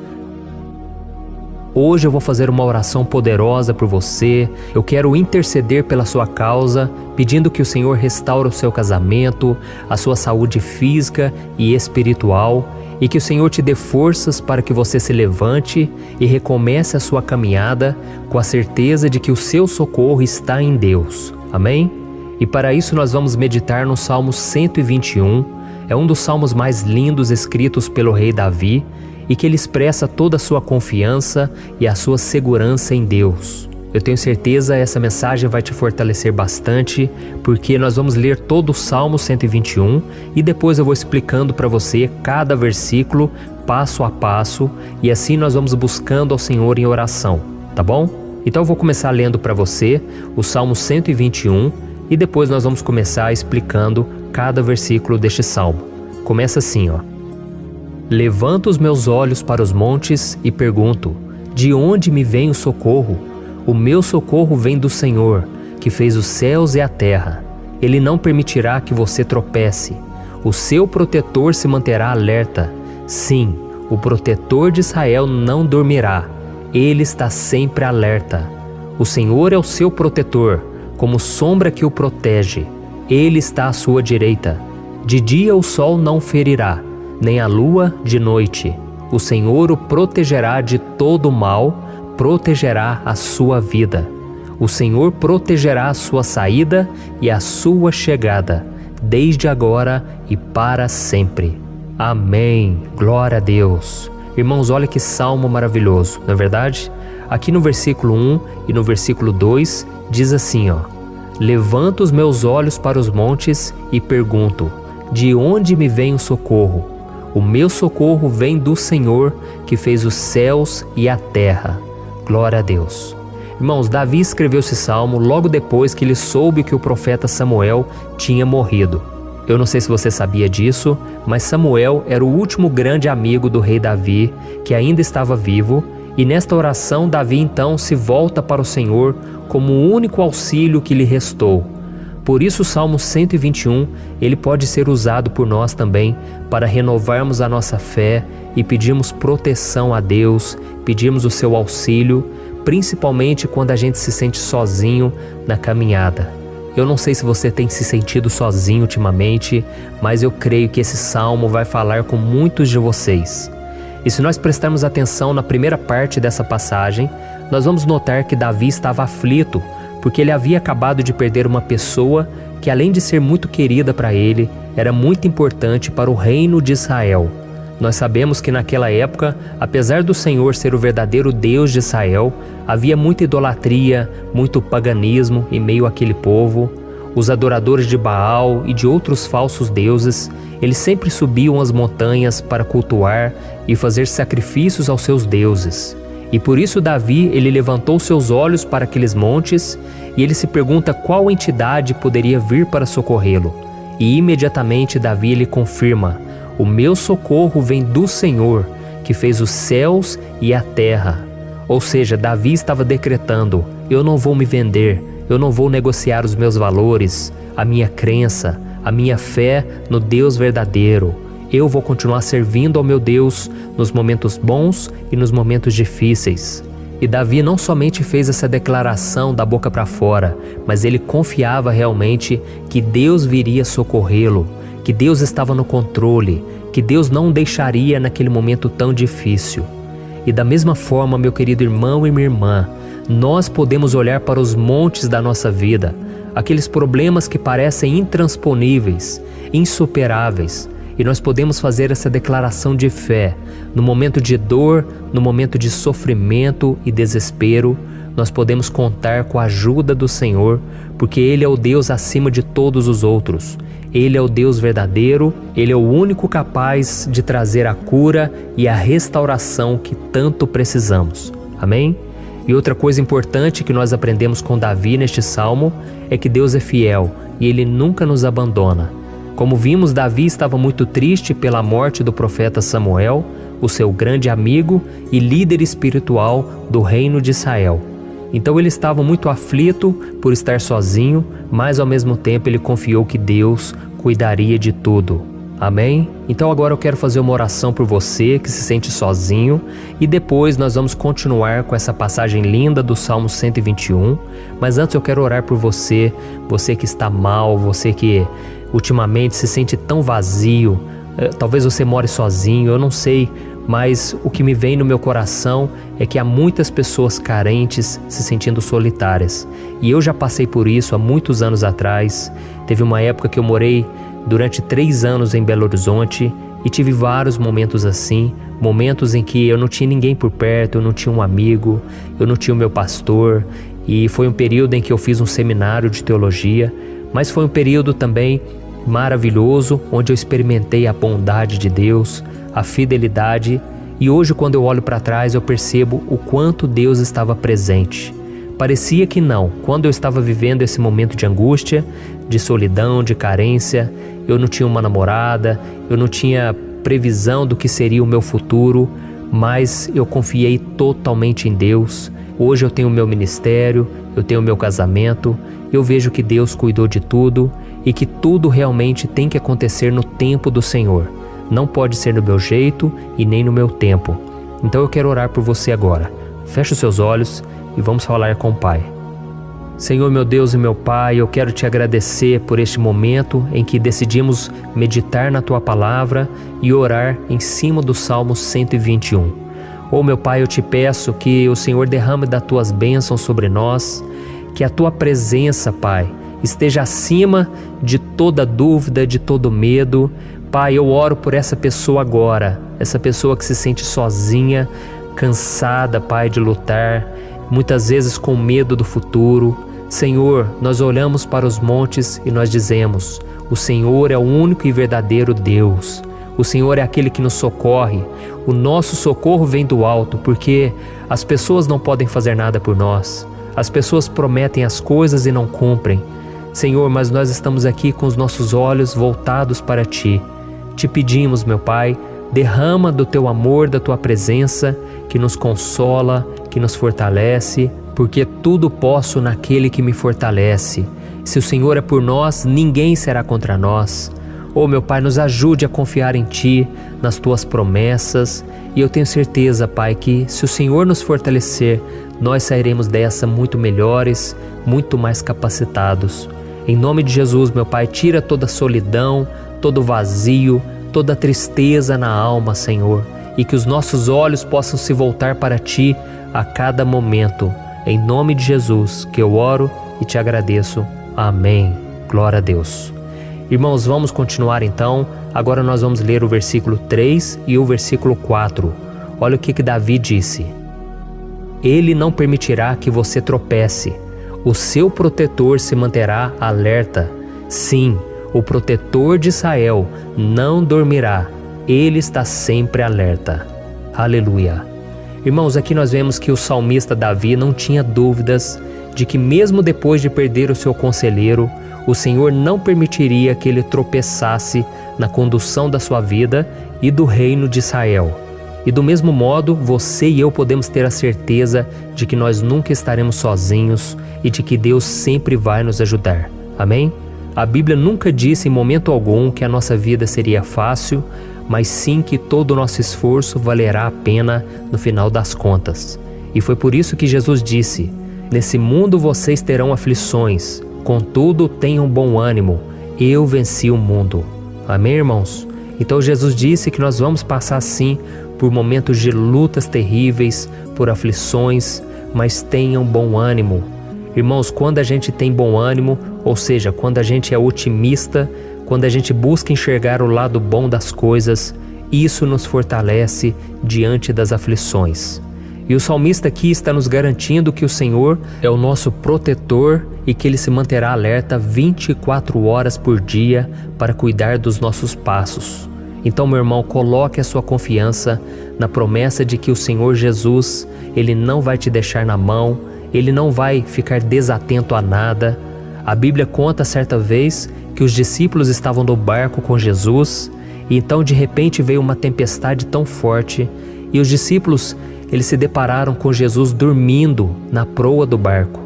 Hoje eu vou fazer uma oração poderosa por você. Eu quero interceder pela sua causa, pedindo que o Senhor restaure o seu casamento, a sua saúde física e espiritual, e que o Senhor te dê forças para que você se levante e recomece a sua caminhada com a certeza de que o seu socorro está em Deus. Amém? E para isso nós vamos meditar no Salmo 121. É um dos salmos mais lindos escritos pelo rei Davi, e que ele expressa toda a sua confiança e a sua segurança em Deus. Eu tenho certeza essa mensagem vai te fortalecer bastante, porque nós vamos ler todo o Salmo 121 e depois eu vou explicando para você cada versículo, passo a passo, e assim nós vamos buscando ao Senhor em oração, tá bom? Então eu vou começar lendo para você o Salmo 121 e depois nós vamos começar explicando cada versículo deste salmo. Começa assim, ó. Levanto os meus olhos para os montes e pergunto: de onde me vem o socorro? O meu socorro vem do Senhor, que fez os céus e a terra. Ele não permitirá que você tropece. O seu protetor se manterá alerta. Sim, o protetor de Israel não dormirá. Ele está sempre alerta. O Senhor é o seu protetor, como sombra que o protege. Ele está à sua direita. De dia o sol não ferirá, nem a lua de noite. O Senhor o protegerá de todo o mal, protegerá a sua vida. O Senhor protegerá a sua saída e a sua chegada, desde agora e para sempre. Amém. Glória a Deus. Irmãos, olha que salmo maravilhoso, não é verdade? Aqui no versículo 1 e no versículo 2 diz assim, ó: Levanto os meus olhos para os montes e pergunto: de onde me vem o socorro? O meu socorro vem do Senhor, que fez os céus e a terra. Glória a Deus. Irmãos, Davi escreveu esse salmo logo depois que ele soube que o profeta Samuel tinha morrido. Eu não sei se você sabia disso, mas Samuel era o último grande amigo do rei Davi, que ainda estava vivo, e nesta oração Davi então se volta para o Senhor como o único auxílio que lhe restou. Por isso o Salmo 121, ele pode ser usado por nós também para renovarmos a nossa fé e pedirmos proteção a Deus, pedirmos o seu auxílio, principalmente quando a gente se sente sozinho na caminhada. Eu não sei se você tem se sentido sozinho ultimamente, mas eu creio que esse salmo vai falar com muitos de vocês. E se nós prestarmos atenção na primeira parte dessa passagem, nós vamos notar que Davi estava aflito, porque ele havia acabado de perder uma pessoa que, além de ser muito querida para ele, era muito importante para o reino de Israel. Nós sabemos que naquela época, apesar do Senhor ser o verdadeiro Deus de Israel, havia muita idolatria, muito paganismo em meio àquele povo. Os adoradores de Baal e de outros falsos deuses, eles sempre subiam as montanhas para cultuar e fazer sacrifícios aos seus deuses. E por isso Davi, ele levantou seus olhos para aqueles montes e ele se pergunta qual entidade poderia vir para socorrê-lo. E imediatamente Davi, ele confirma: o meu socorro vem do Senhor, que fez os céus e a terra. Ou seja, Davi estava decretando: eu não vou me vender, eu não vou negociar os meus valores, a minha crença, a minha fé no Deus verdadeiro. Eu vou continuar servindo ao meu Deus nos momentos bons e nos momentos difíceis. E Davi não somente fez essa declaração da boca para fora, mas ele confiava realmente que Deus viria socorrê-lo, que Deus estava no controle, que Deus não o deixaria naquele momento tão difícil. E da mesma forma, meu querido irmão e minha irmã, nós podemos olhar para os montes da nossa vida, aqueles problemas que parecem intransponíveis, insuperáveis. E nós podemos fazer essa declaração de fé. No momento de dor, no momento de sofrimento e desespero, nós podemos contar com a ajuda do Senhor, porque Ele é o Deus acima de todos os outros. Ele é o Deus verdadeiro, Ele é o único capaz de trazer a cura e a restauração que tanto precisamos. Amém? E outra coisa importante que nós aprendemos com Davi neste salmo é que Deus é fiel e Ele nunca nos abandona. Como vimos, Davi estava muito triste pela morte do profeta Samuel, o seu grande amigo e líder espiritual do reino de Israel. Então ele estava muito aflito por estar sozinho, mas ao mesmo tempo ele confiou que Deus cuidaria de tudo. Amém? Então agora eu quero fazer uma oração por você que se sente sozinho e depois nós vamos continuar com essa passagem linda do Salmo 121. Mas antes eu quero orar por você, você que está mal, você que ultimamente se sente tão vazio, talvez você more sozinho, eu não sei, mas o que me vem no meu coração é que há muitas pessoas carentes se sentindo solitárias. E eu já passei por isso há muitos anos atrás. Teve uma época que eu morei durante 3 anos em Belo Horizonte e tive vários momentos assim, momentos em que eu não tinha ninguém por perto, eu não tinha um amigo, eu não tinha o meu pastor, e foi um período em que eu fiz um seminário de teologia, mas foi um período também maravilhoso, onde eu experimentei a bondade de Deus, a fidelidade, e hoje quando eu olho para trás eu percebo o quanto Deus estava presente. Parecia que não, quando eu estava vivendo esse momento de angústia, de solidão, de carência, eu não tinha uma namorada, eu não tinha previsão do que seria o meu futuro, mas eu confiei totalmente em Deus. Hoje eu tenho o meu ministério, eu tenho o meu casamento, eu vejo que Deus cuidou de tudo e que tudo realmente tem que acontecer no tempo do Senhor. Não pode ser no meu jeito e nem no meu tempo. Então eu quero orar por você agora. Feche os seus olhos e vamos falar com o Pai. Senhor, meu Deus e meu Pai, eu quero te agradecer por este momento em que decidimos meditar na Tua Palavra e orar em cima do Salmo 121. Oh, meu Pai, eu te peço que o Senhor derrame das Tuas bênçãos sobre nós, que a Tua presença, Pai, esteja acima de toda dúvida, de todo medo. Pai, eu oro por essa pessoa agora, essa pessoa que se sente sozinha, cansada, Pai, de lutar, muitas vezes com medo do futuro. Senhor, nós olhamos para os montes e nós dizemos: o Senhor é o único e verdadeiro Deus. O Senhor é aquele que nos socorre. O nosso socorro vem do alto, porque as pessoas não podem fazer nada por nós. As pessoas prometem as coisas e não cumprem. Senhor, mas nós estamos aqui com os nossos olhos voltados para Ti. Te pedimos, meu Pai, derrama do Teu amor, da Tua presença, que nos consola, que nos fortalece, porque tudo posso naquele que me fortalece. Se o Senhor é por nós, ninguém será contra nós. Oh, meu Pai, nos ajude a confiar em Ti, nas Tuas promessas, e eu tenho certeza, Pai, que se o Senhor nos fortalecer, nós sairemos dessa muito melhores, muito mais capacitados. Em nome de Jesus, meu Pai, tira toda a solidão, todo o vazio, toda a tristeza na alma, Senhor, e que os nossos olhos possam se voltar para Ti a cada momento. Em nome de Jesus que eu oro e te agradeço. Amém. Glória a Deus. Irmãos, vamos continuar então. Agora nós vamos ler o versículo 3 e o versículo 4. Olha o que Davi disse: Ele não permitirá que você tropece. O seu protetor se manterá alerta. Sim, o protetor de Israel não dormirá. Ele está sempre alerta. Aleluia. Irmãos, aqui nós vemos que o salmista Davi não tinha dúvidas de que mesmo depois de perder o seu conselheiro, o Senhor não permitiria que ele tropeçasse na condução da sua vida e do reino de Israel. E do mesmo modo, você e eu podemos ter a certeza de que nós nunca estaremos sozinhos e de que Deus sempre vai nos ajudar. Amém? A Bíblia nunca disse em momento algum que a nossa vida seria fácil, mas sim que todo o nosso esforço valerá a pena no final das contas. E foi por isso que Jesus disse: Nesse mundo vocês terão aflições, contudo tenham bom ânimo, eu venci o mundo. Amém, irmãos? Então Jesus disse que nós vamos passar sim por momentos de lutas terríveis, por aflições, mas tenham bom ânimo. Irmãos, quando a gente tem bom ânimo, ou seja, quando a gente é otimista, quando a gente busca enxergar o lado bom das coisas, isso nos fortalece diante das aflições. E o salmista aqui está nos garantindo que o Senhor é o nosso protetor e que Ele se manterá alerta 24 horas por dia para cuidar dos nossos passos. Então, meu irmão, coloque a sua confiança na promessa de que o Senhor Jesus, Ele não vai te deixar na mão, Ele não vai ficar desatento a nada. A Bíblia conta certa vez que os discípulos estavam no barco com Jesus e então de repente veio uma tempestade tão forte e os discípulos eles se depararam com Jesus dormindo na proa do barco.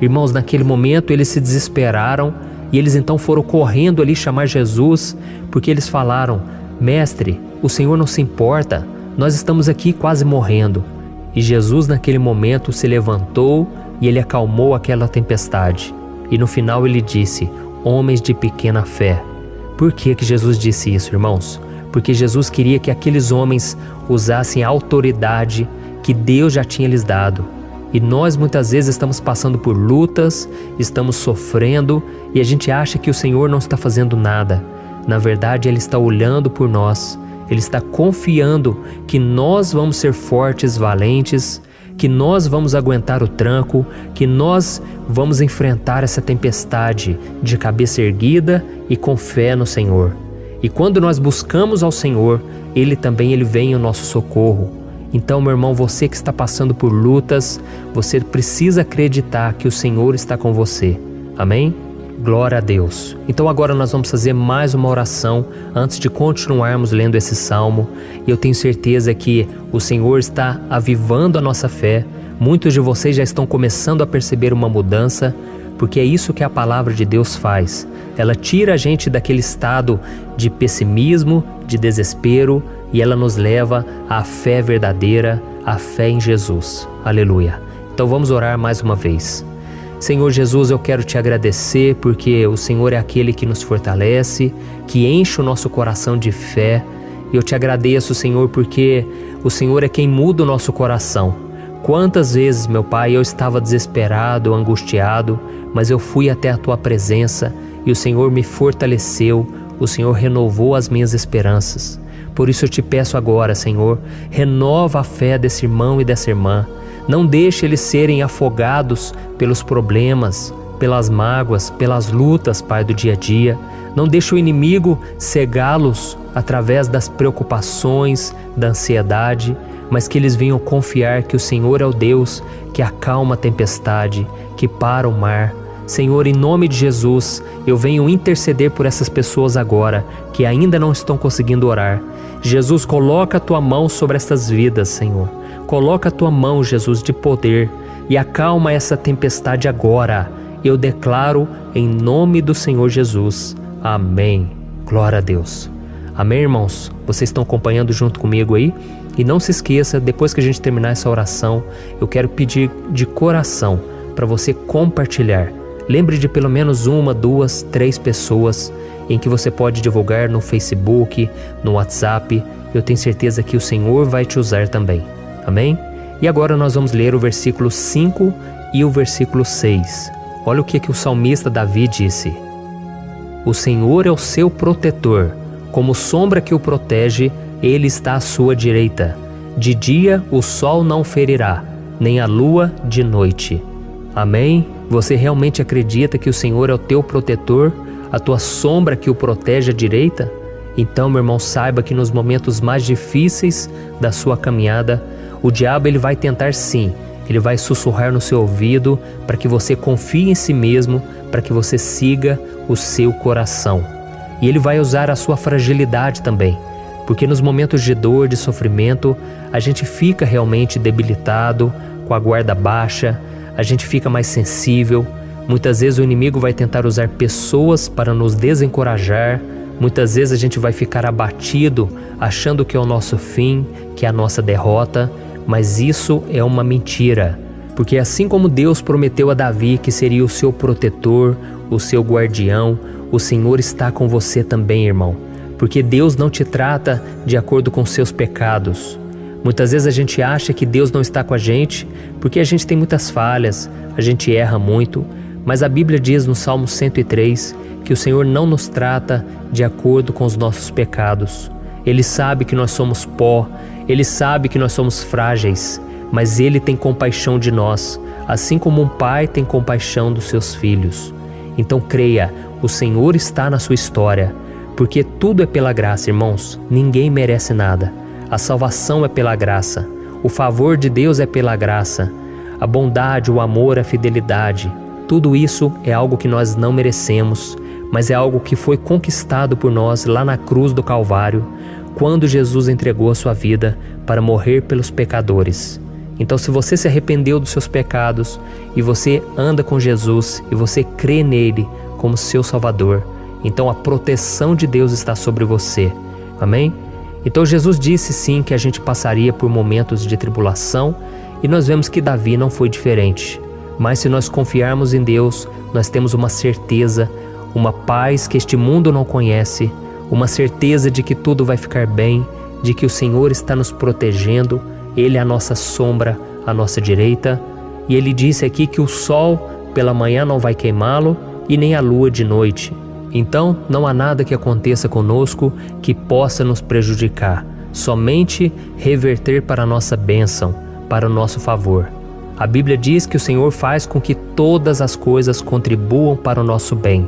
Irmãos, naquele momento eles se desesperaram e eles então foram correndo ali chamar Jesus, porque eles falaram: Mestre, o Senhor não se importa, nós estamos aqui quase morrendo. E Jesus naquele momento se levantou e Ele acalmou aquela tempestade. E no final Ele disse: homens de pequena fé. Por que Jesus disse isso, irmãos? Porque Jesus queria que aqueles homens usassem a autoridade que Deus já tinha lhes dado. E nós muitas vezes estamos passando por lutas, estamos sofrendo e a gente acha que o Senhor não está fazendo nada. Na verdade, Ele está olhando por nós, Ele está confiando que nós vamos ser fortes, valentes, que nós vamos aguentar o tranco, que nós vamos enfrentar essa tempestade de cabeça erguida e com fé no Senhor. E quando nós buscamos ao Senhor, Ele vem ao nosso socorro. Então, meu irmão, você que está passando por lutas, você precisa acreditar que o Senhor está com você. Amém? Glória a Deus. Então agora nós vamos fazer mais uma oração antes de continuarmos lendo esse salmo. E eu tenho certeza que o Senhor está avivando a nossa fé. Muitos de vocês já estão começando a perceber uma mudança, porque é isso que a palavra de Deus faz. Ela tira a gente daquele estado de pessimismo, de desespero, e ela nos leva à fé verdadeira, à fé em Jesus. Aleluia. Então vamos orar mais uma vez. Senhor Jesus, eu quero te agradecer porque o Senhor é aquele que nos fortalece, que enche o nosso coração de fé. Eu te agradeço, Senhor, porque o Senhor é quem muda o nosso coração. Quantas vezes, meu Pai, eu estava desesperado, angustiado, mas eu fui até a Tua presença e o Senhor me fortaleceu, o Senhor renovou as minhas esperanças. Por isso eu te peço agora, Senhor, renova a fé desse irmão e dessa irmã. Não deixe eles serem afogados pelos problemas, pelas mágoas, pelas lutas, Pai, do dia a dia. Não deixe o inimigo cegá-los através das preocupações, da ansiedade, mas que eles venham confiar que o Senhor é o Deus que acalma a tempestade, que para o mar. Senhor, em nome de Jesus, eu venho interceder por essas pessoas agora que ainda não estão conseguindo orar. Jesus, coloca a Tua mão sobre essas vidas, Senhor. Coloca a Tua mão, Jesus, de poder e acalma essa tempestade agora. Eu declaro em nome do Senhor Jesus. Amém. Glória a Deus. Amém, irmãos? Vocês estão acompanhando junto comigo aí? E não se esqueça, depois que a gente terminar essa oração, eu quero pedir de coração para você compartilhar. Lembre de pelo menos 1, 2, 3 pessoas em que você pode divulgar no Facebook, no WhatsApp. Eu tenho certeza que o Senhor vai te usar também. Amém? E agora nós vamos ler o versículo 5 e o versículo 6. Olha o que o salmista Davi disse. O Senhor é o seu protetor, como sombra que o protege, Ele está à sua direita. De dia o sol não ferirá, nem a lua de noite. Amém? Você realmente acredita que o Senhor é o teu protetor, a tua sombra que o protege à direita? Então, meu irmão, saiba que nos momentos mais difíceis da sua caminhada, o diabo ele vai tentar sim, ele vai sussurrar no seu ouvido para que você confie em si mesmo, para que você siga o seu coração. E ele vai usar a sua fragilidade também, porque nos momentos de dor, de sofrimento, a gente fica realmente debilitado, com a guarda baixa, a gente fica mais sensível. Muitas vezes o inimigo vai tentar usar pessoas para nos desencorajar. Muitas vezes a gente vai ficar abatido, achando que é o nosso fim, que é a nossa derrota. Mas isso é uma mentira. Porque assim como Deus prometeu a Davi que seria o seu protetor, o seu guardião, o Senhor está com você também, irmão. Porque Deus não te trata de acordo com seus pecados, Muitas vezes a gente acha que Deus não está com a gente porque a gente tem muitas falhas, a gente erra muito, mas a Bíblia diz no Salmo 103 que o Senhor não nos trata de acordo com os nossos pecados. Ele sabe que nós somos pó, Ele sabe que nós somos frágeis, mas Ele tem compaixão de nós, assim como um pai tem compaixão dos seus filhos. Então creia, o Senhor está na sua história, porque tudo é pela graça, irmãos, ninguém merece nada. A salvação é pela graça, o favor de Deus é pela graça, a bondade, o amor, a fidelidade, tudo isso é algo que nós não merecemos, mas é algo que foi conquistado por nós lá na cruz do Calvário, quando Jesus entregou a sua vida para morrer pelos pecadores. Então, se você se arrependeu dos seus pecados e você anda com Jesus e você crê nele como seu Salvador, então a proteção de Deus está sobre você. Amém? Então Jesus disse sim que a gente passaria por momentos de tribulação e nós vemos que Davi não foi diferente. Mas se nós confiarmos em Deus, nós temos uma certeza, uma paz que este mundo não conhece, uma certeza de que tudo vai ficar bem, de que o Senhor está nos protegendo, Ele é a nossa sombra, a nossa direita. E Ele disse aqui que o sol pela manhã não vai queimá-lo e nem a lua de noite. Então não há nada que aconteça conosco que possa nos prejudicar, somente reverter para a nossa bênção, para o nosso favor. A Bíblia diz que o Senhor faz com que todas as coisas contribuam para o nosso bem.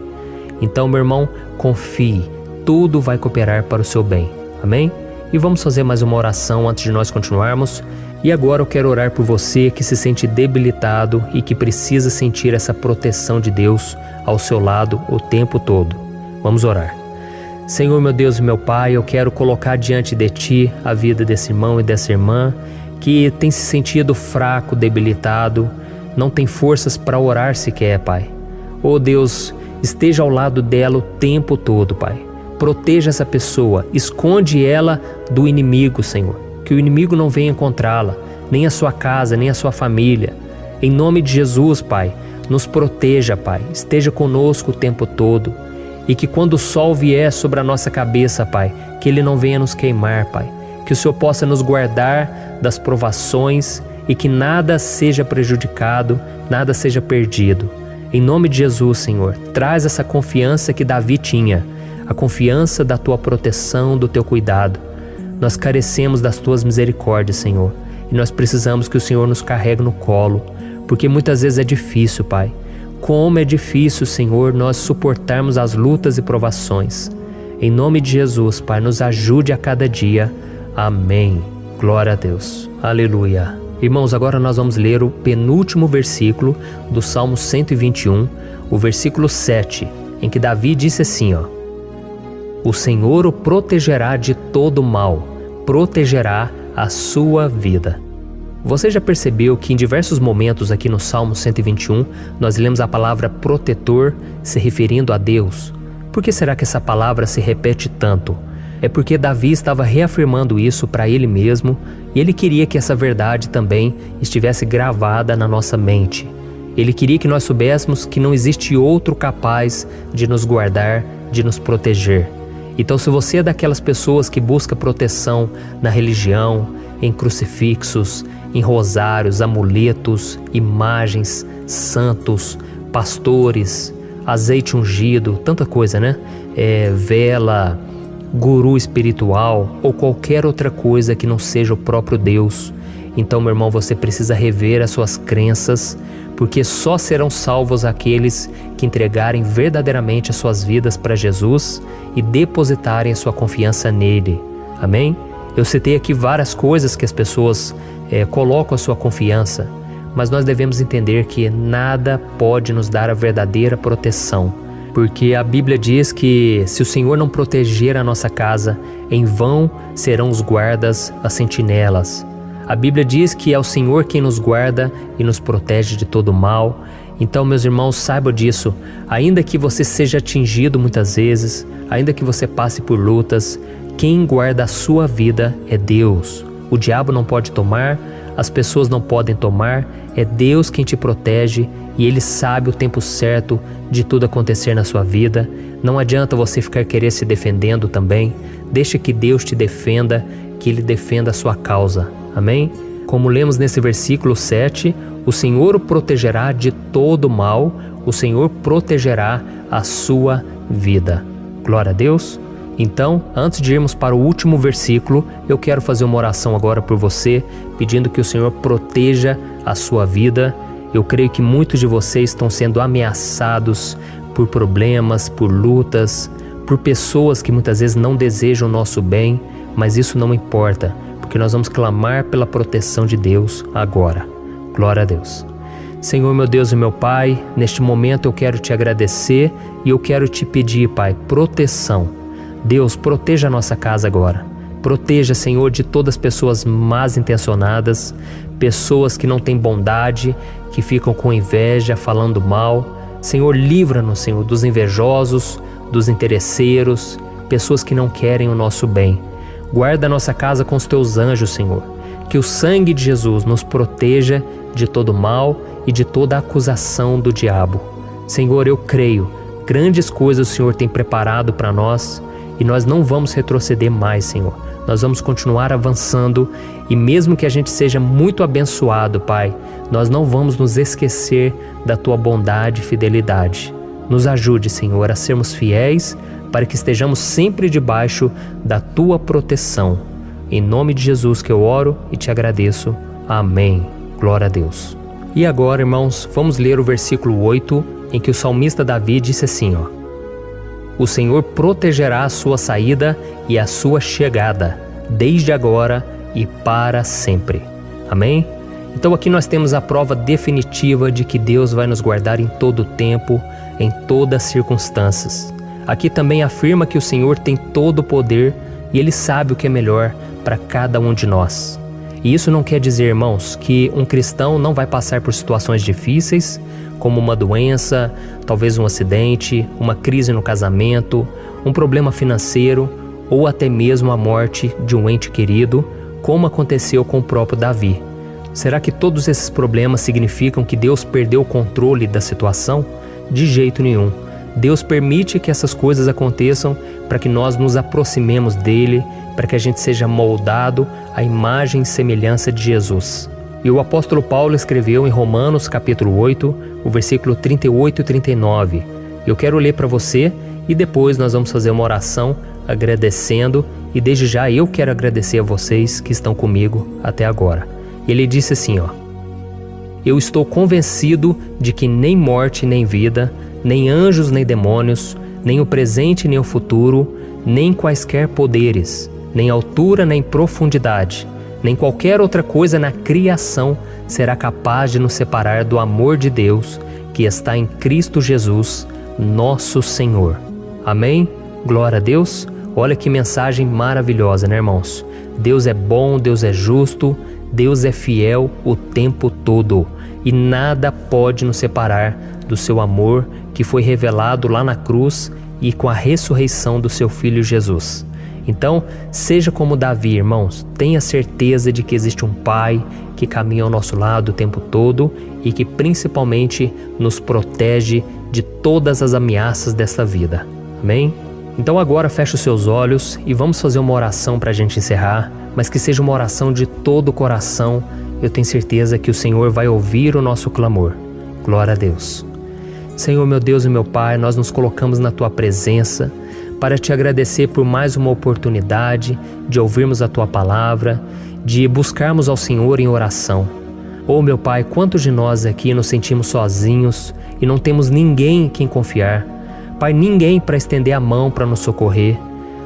Então, meu irmão, confie, tudo vai cooperar para o seu bem. Amém? E vamos fazer mais uma oração antes de nós continuarmos. E agora eu quero orar por você que se sente debilitado e que precisa sentir essa proteção de Deus ao seu lado o tempo todo. Vamos orar. Senhor, meu Deus e meu Pai, eu quero colocar diante de Ti a vida desse irmão e dessa irmã que tem se sentido fraco, debilitado, não tem forças para orar sequer, Pai. Oh Deus, esteja ao lado dela o tempo todo, Pai. Proteja essa pessoa, esconde ela do inimigo, Senhor. Que o inimigo não venha encontrá-la, nem a sua casa, nem a sua família. Em nome de Jesus, Pai, nos proteja, Pai. Esteja conosco o tempo todo. E que quando o sol vier sobre a nossa cabeça, Pai, que ele não venha nos queimar, Pai. Que o Senhor possa nos guardar das provações e que nada seja prejudicado, nada seja perdido. Em nome de Jesus, Senhor, traz essa confiança que Davi tinha, a confiança da Tua proteção, do Teu cuidado. Nós carecemos das Tuas misericórdias, Senhor, e nós precisamos que o Senhor nos carregue no colo, porque muitas vezes é difícil, Pai. Como é difícil, Senhor, nós suportarmos as lutas e provações. Em nome de Jesus, Pai, nos ajude a cada dia. Amém. Glória a Deus. Aleluia. Irmãos, agora nós vamos ler o penúltimo versículo do Salmo 121, o versículo 7, em que Davi disse assim, ó: O Senhor o protegerá de todo mal, protegerá a sua vida. Você já percebeu que em diversos momentos aqui no Salmo 121, nós lemos a palavra protetor se referindo a Deus? Por que será que essa palavra se repete tanto? É porque Davi estava reafirmando isso para ele mesmo e ele queria que essa verdade também estivesse gravada na nossa mente. Ele queria que nós soubéssemos que não existe outro capaz de nos guardar, de nos proteger. Então, se você é daquelas pessoas que busca proteção na religião, em crucifixos, em rosários, amuletos, imagens, santos, pastores, azeite ungido, tanta coisa, né? Vela, guru espiritual ou qualquer outra coisa que não seja o próprio Deus. Então, meu irmão, você precisa rever as suas crenças, porque só serão salvos aqueles que entregarem verdadeiramente as suas vidas para Jesus e depositarem a sua confiança nele. Amém? Eu citei aqui várias coisas que as pessoas colocam a sua confiança, mas nós devemos entender que nada pode nos dar a verdadeira proteção, porque a Bíblia diz que se o Senhor não proteger a nossa casa, em vão serão os guardas, as sentinelas. A Bíblia diz que é o Senhor quem nos guarda e nos protege de todo mal. Então, meus irmãos, saibam disso. Ainda que você seja atingido muitas vezes, ainda que você passe por lutas, quem guarda a sua vida é Deus. O diabo não pode tomar, as pessoas não podem tomar, é Deus quem te protege e Ele sabe o tempo certo de tudo acontecer na sua vida. Não adianta você ficar querer se defendendo também. Deixa que Deus te defenda, que Ele defenda a sua causa. Amém? Como lemos nesse versículo 7, o Senhor o protegerá de todo mal, o Senhor protegerá a sua vida. Glória a Deus. Então, antes de irmos para o último versículo, eu quero fazer uma oração agora por você, pedindo que o Senhor proteja a sua vida. Eu creio que muitos de vocês estão sendo ameaçados por problemas, por lutas, por pessoas que muitas vezes não desejam o nosso bem, mas isso não importa, porque nós vamos clamar pela proteção de Deus agora. Glória a Deus. Senhor, meu Deus e meu Pai, neste momento eu quero te agradecer e eu quero te pedir, Pai, proteção. Deus, proteja a nossa casa agora. Proteja, Senhor, de todas as pessoas más intencionadas, pessoas que não têm bondade, que ficam com inveja, falando mal. Senhor, livra-nos, Senhor, dos invejosos, dos interesseiros, pessoas que não querem o nosso bem. Guarda a nossa casa com os teus anjos, Senhor. Que o sangue de Jesus nos proteja de todo mal e de toda acusação do diabo. Senhor, eu creio, grandes coisas o Senhor tem preparado para nós e nós não vamos retroceder mais, Senhor. Nós vamos continuar avançando e mesmo que a gente seja muito abençoado, Pai, nós não vamos nos esquecer da Tua bondade e fidelidade. Nos ajude, Senhor, a sermos fiéis para que estejamos sempre debaixo da Tua proteção. Em nome de Jesus que eu oro e te agradeço. Amém. Glória a Deus. E agora, irmãos, vamos ler o versículo 8, em que o salmista Davi disse assim, O Senhor protegerá a sua saída e a sua chegada, desde agora e para sempre. Amém? Então aqui nós temos a prova definitiva de que Deus vai nos guardar em todo o tempo, em todas as circunstâncias. Aqui também afirma que o Senhor tem todo o poder e Ele sabe o que é melhor para cada um de nós. E isso não quer dizer, irmãos, que um cristão não vai passar por situações difíceis, como uma doença, talvez um acidente, uma crise no casamento, um problema financeiro ou até mesmo a morte de um ente querido, como aconteceu com o próprio Davi. Será que todos esses problemas significam que Deus perdeu o controle da situação? De jeito nenhum. Deus permite que essas coisas aconteçam para que nós nos aproximemos dele, para que a gente seja moldado à imagem e semelhança de Jesus. E o apóstolo Paulo escreveu em Romanos capítulo 8, o versículo 38 e 39. Eu quero ler para você e depois nós vamos fazer uma oração agradecendo, e desde já eu quero agradecer a vocês que estão comigo até agora. Ele disse assim, Eu estou convencido de que nem morte nem vida, nem anjos nem demônios, nem o presente nem o futuro, nem quaisquer poderes, nem altura nem profundidade, nem qualquer outra coisa na criação será capaz de nos separar do amor de Deus que está em Cristo Jesus, nosso Senhor. Amém? Glória a Deus. Olha que mensagem maravilhosa, né, irmãos? Deus é bom, Deus é justo, Deus é fiel o tempo todo e nada pode nos separar do seu amor que foi revelado lá na cruz e com a ressurreição do seu Filho Jesus. Então, seja como Davi, irmãos, tenha certeza de que existe um Pai que caminha ao nosso lado o tempo todo e que principalmente nos protege de todas as ameaças desta vida. Amém? Então agora feche os seus olhos e vamos fazer uma oração para a gente encerrar, mas que seja uma oração de todo o coração. Eu tenho certeza que o Senhor vai ouvir o nosso clamor. Glória a Deus. Senhor, meu Deus e meu Pai, nós nos colocamos na Tua presença para Te agradecer por mais uma oportunidade de ouvirmos a Tua palavra, de buscarmos ao Senhor em oração. Oh, meu Pai, quantos de nós aqui nos sentimos sozinhos e não temos ninguém em quem confiar? Pai, ninguém para estender a mão para nos socorrer.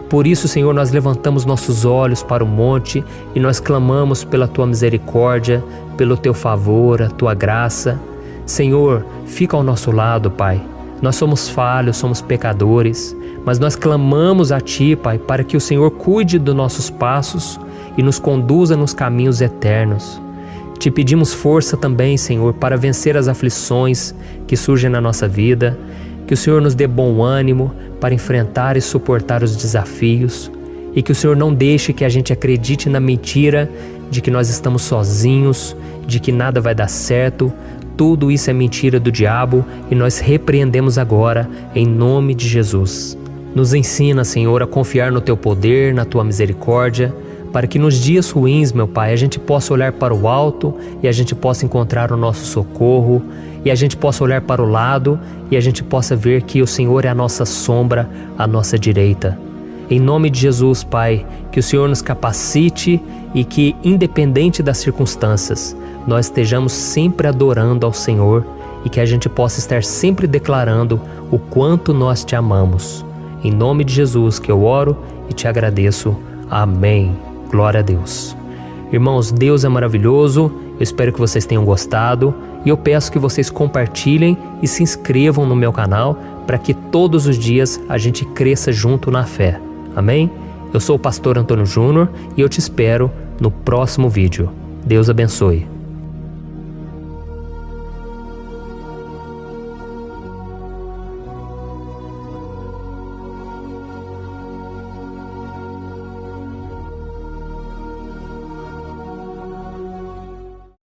Por isso, Senhor, nós levantamos nossos olhos para o monte e nós clamamos pela Tua misericórdia, pelo Teu favor, a Tua graça. Senhor, fica ao nosso lado, Pai. Nós somos falhos, somos pecadores, mas nós clamamos a Ti, Pai, para que o Senhor cuide dos nossos passos e nos conduza nos caminhos eternos. Te pedimos força também, Senhor, para vencer as aflições que surgem na nossa vida, que o Senhor nos dê bom ânimo para enfrentar e suportar os desafios e que o Senhor não deixe que a gente acredite na mentira de que nós estamos sozinhos, de que nada vai dar certo. Tudo isso é mentira do diabo e nós repreendemos agora em nome de Jesus. Nos ensina, Senhor, a confiar no Teu poder, na Tua misericórdia, para que nos dias ruins, meu Pai, a gente possa olhar para o alto e a gente possa encontrar o nosso socorro, e a gente possa olhar para o lado e a gente possa ver que o Senhor é a nossa sombra, a nossa direita. Em nome de Jesus, Pai, que o Senhor nos capacite e que, independente das circunstâncias, nós estejamos sempre adorando ao Senhor e que a gente possa estar sempre declarando o quanto nós te amamos. Em nome de Jesus que eu oro e te agradeço. Amém. Glória a Deus. Irmãos, Deus é maravilhoso. Eu espero que vocês tenham gostado e eu peço que vocês compartilhem e se inscrevam no meu canal para que todos os dias a gente cresça junto na fé. Amém? Eu sou o pastor Antônio Júnior e eu te espero no próximo vídeo. Deus abençoe.